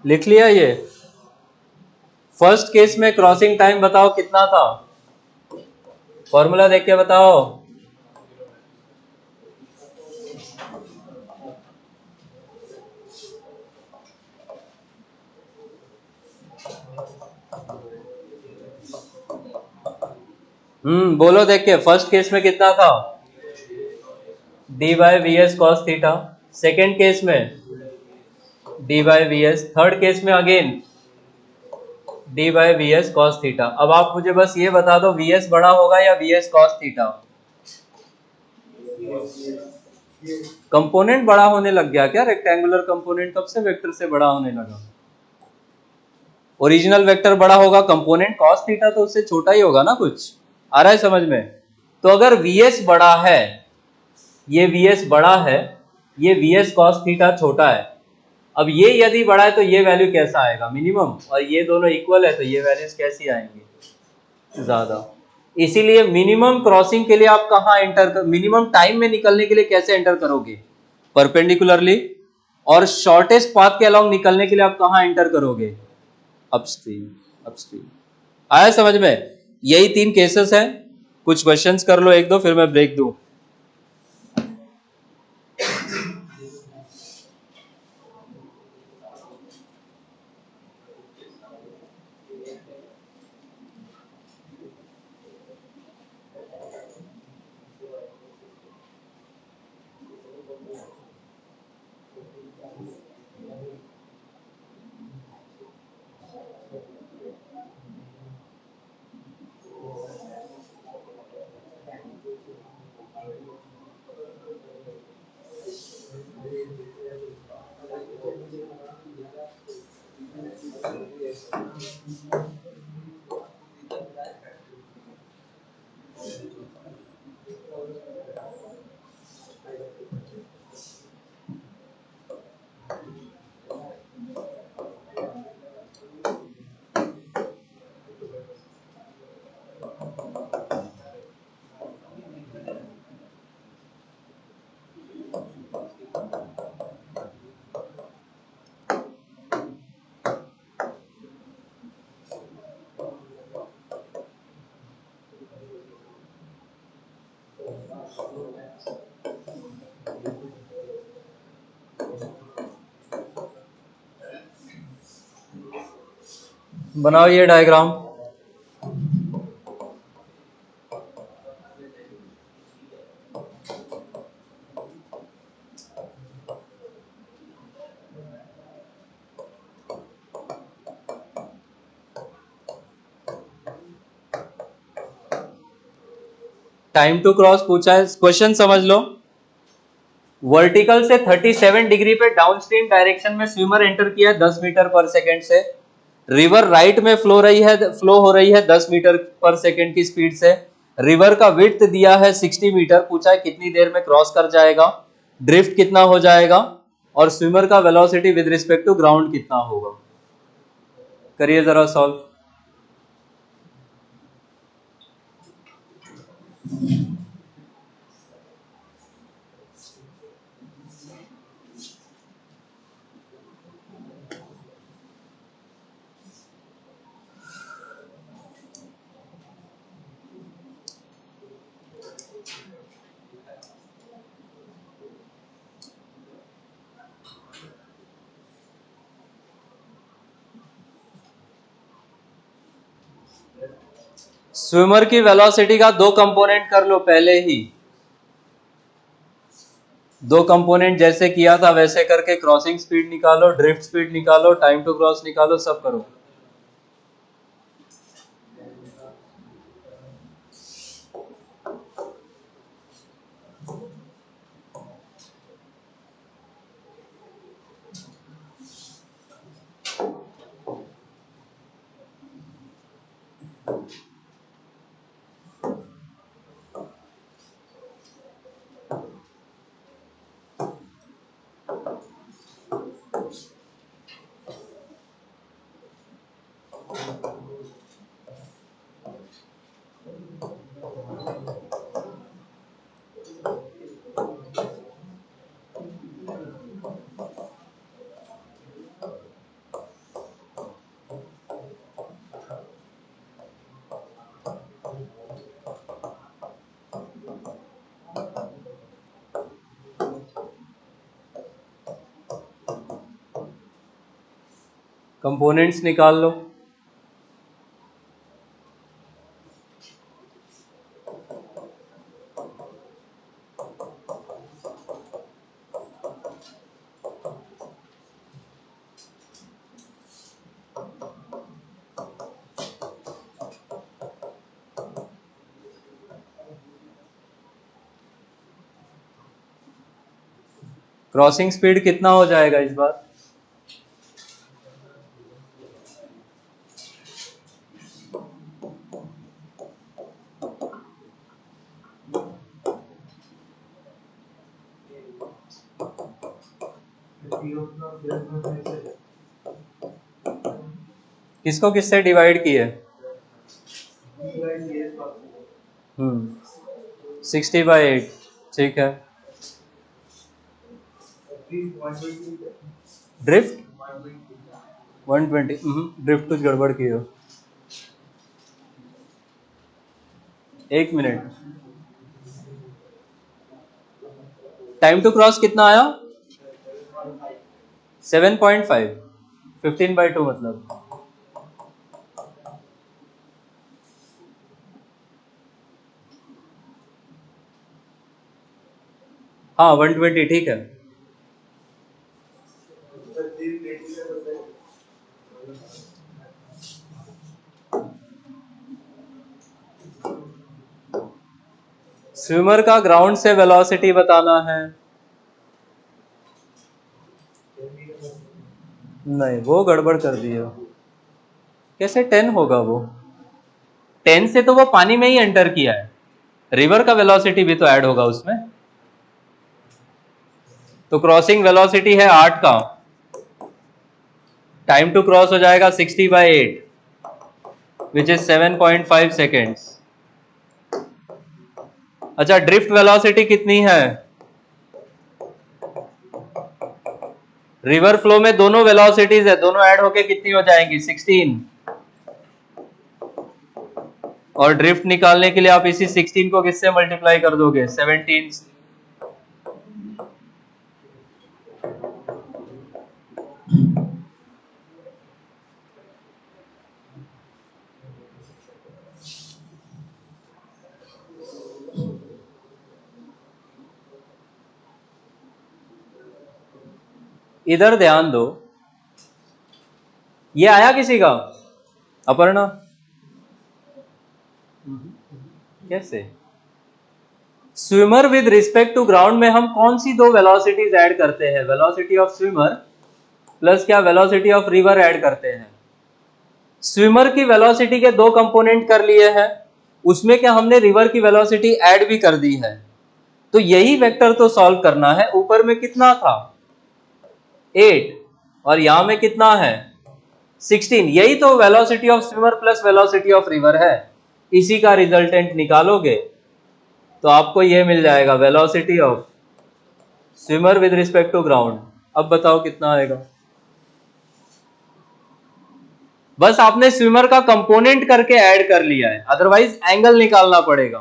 लिख लिया ये। फर्स्ट केस में क्रॉसिंग टाइम बताओ कितना था, फॉर्मूला देख के बताओ। बोलो देख के, फर्स्ट केस में कितना था? D by V S cos theta. Second case में D by V S. Third case में again D by V S cos theta. अब आप मुझे बस ये बता दो वी एस बड़ा होगा या we S cos theta? Component बड़ा होने लग गया क्या? रेक्टेंगुलर कंपोनेंट कब से वेक्टर से बड़ा होने लगा? ओरिजिनल वेक्टर बड़ा होगा, कंपोनेंट कॉस थीटा तो उससे छोटा ही होगा ना कुछ। आ रहा है समझ में? तो अगर वी एस बड़ा है, ये वी एस बड़ा है, ये वी एस कॉस थीटा छोटा है, अब ये यदि बड़ा है तो ये वैल्यू कैसा आएगा? मिनिमम। और ये दोनों इक्वल है तो ये वैल्यूज कैसी आएंगी? ज्यादा। इसीलिए मिनिमम क्रॉसिंग के लिए आप कहाँ एंटर कर, मिनिमम टाइम में निकलने के लिए कैसे एंटर करोगे? परपेंडिकुलरली। और शॉर्टेस्ट पाथ के अलोंग निकलने के लिए आप कहाँ एंटर करोगे? अपस्ट्रीम। अपस्ट्रीम। आया समझ में? यही तीन केसेस हैं। कुछ क्वेश्चंस कर लो एक दो, फिर मैं ब्रेक दूं। बनाओ ये डायग्राम। टाइम टू क्रॉस पूछा है, क्वेश्चन समझ लो। वर्टिकल से 37 डिग्री पे डाउनस्ट्रीम डायरेक्शन में स्विमर एंटर किया 10 मीटर पर सेकेंड से। रिवर राइट में फ्लो हो रही है 10 मीटर पर सेकेंड की स्पीड से। रिवर का विड्थ दिया है 60 मीटर, पूछा है कितनी देर में क्रॉस कर जाएगा, ड्रिफ्ट कितना हो जाएगा, और स्विमर का velocity with respect to ground कितना होगा। करिए जरा सॉल्व। स्विमर की वेलोसिटी का दो कंपोनेंट कर लो पहले ही, दो कंपोनेंट जैसे किया था वैसे करके क्रॉसिंग स्पीड निकालो, ड्रिफ्ट स्पीड निकालो, टाइम टू क्रॉस निकालो, सब करो। कंपोनेंट्स निकाल लो। क्रॉसिंग स्पीड कितना हो जाएगा इस बार? किसको किससे डिवाइड किए? 60/8, ठीक है। ड्रिफ्ट 120, ड्रिफ्ट कुछ गड़बड़ की हो। एक मिनट, टाइम टू क्रॉस कितना आया? 7.5, 15/2 मतलब। हाँ 120, ठीक है। स्विमर का ग्राउंड से वेलोसिटी बताना है। नहीं, वो गड़बड़ कर दिया। कैसे 10 होगा? वो 10 से तो वो पानी में ही एंटर किया है, रिवर का वेलोसिटी भी तो ऐड होगा उसमें। तो क्रॉसिंग वेलोसिटी है 8 का, टाइम टू क्रॉस हो जाएगा 60/8 विच इज 7.5 सेकेंड्स। अच्छा, ड्रिफ्ट वेलोसिटी कितनी है? रिवर फ्लो में दोनों वेलोसिटीज है, दोनों ऐड होके कितनी हो जाएंगी? 16। और ड्रिफ्ट निकालने के लिए आप इसी 16 को किससे मल्टीप्लाई कर दोगे? 17। इधर ध्यान दो, ये आया किसी का? अपर्णा, कैसे? Swimmer with respect to ground में हम कौन सी दो वेलोसिटीज ऐड करते हैं? वेलोसिटी ऑफ स्विमर प्लस क्या वेलोसिटी ऑफ रिवर ऐड करते हैं? स्विमर की वेलोसिटी के दो कंपोनेंट कर लिए हैं, उसमें क्या हमने रिवर की वेलोसिटी ऐड भी कर दी है। तो यही वेक्टर तो सॉल्व करना है। ऊपर में कितना था? 8, और यहां में कितना है? 16। यही तो velocity of swimmer plus velocity of river है। इसी का रिजल्टेंट निकालोगे तो आपको यह मिल जाएगा, velocity of swimmer with respect to ground. अब बताओ कितना आएगा? बस आपने स्विमर का कंपोनेंट करके ऐड कर लिया है, अदरवाइज एंगल निकालना पड़ेगा।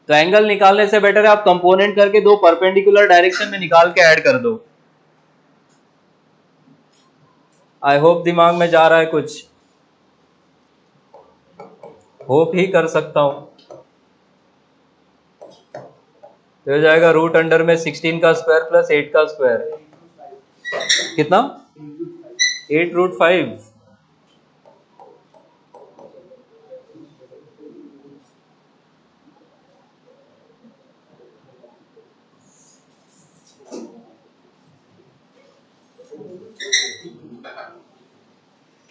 तो एंगल निकालने से बेटर है आप कंपोनेंट करके दो परपेंडिकुलर डायरेक्शन में निकाल के ऐड कर दो। आई होप दिमाग में जा रहा है कुछ, होप ही कर सकता हूं। तो हो जाएगा रूट अंडर में 16 का स्क्वायर प्लस 8 का स्क्वायर, कितना? 8√5।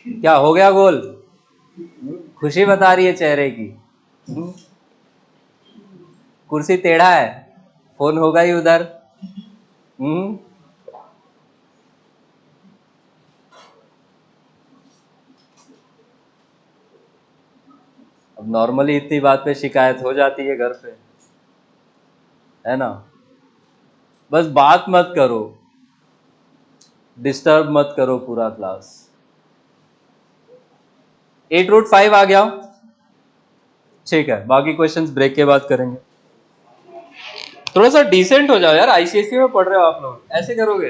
क्या हो गया गोल? खुशी बता रही है चेहरे की। कुर्सी टेढ़ा है, फोन होगा ही उधर। अब नॉर्मली इतनी बात पे शिकायत हो जाती है घर पे, है ना? बस बात मत करो, डिस्टर्ब मत करो पूरा क्लास। 8√5 आ गया, ठीक है। बाकी क्वेश्चंस ब्रेक के बाद करेंगे। थोड़ा सा डिसेंट हो जाओ यार, आईसीएसई में पढ़ रहे हो आप लोग, ऐसे करोगे?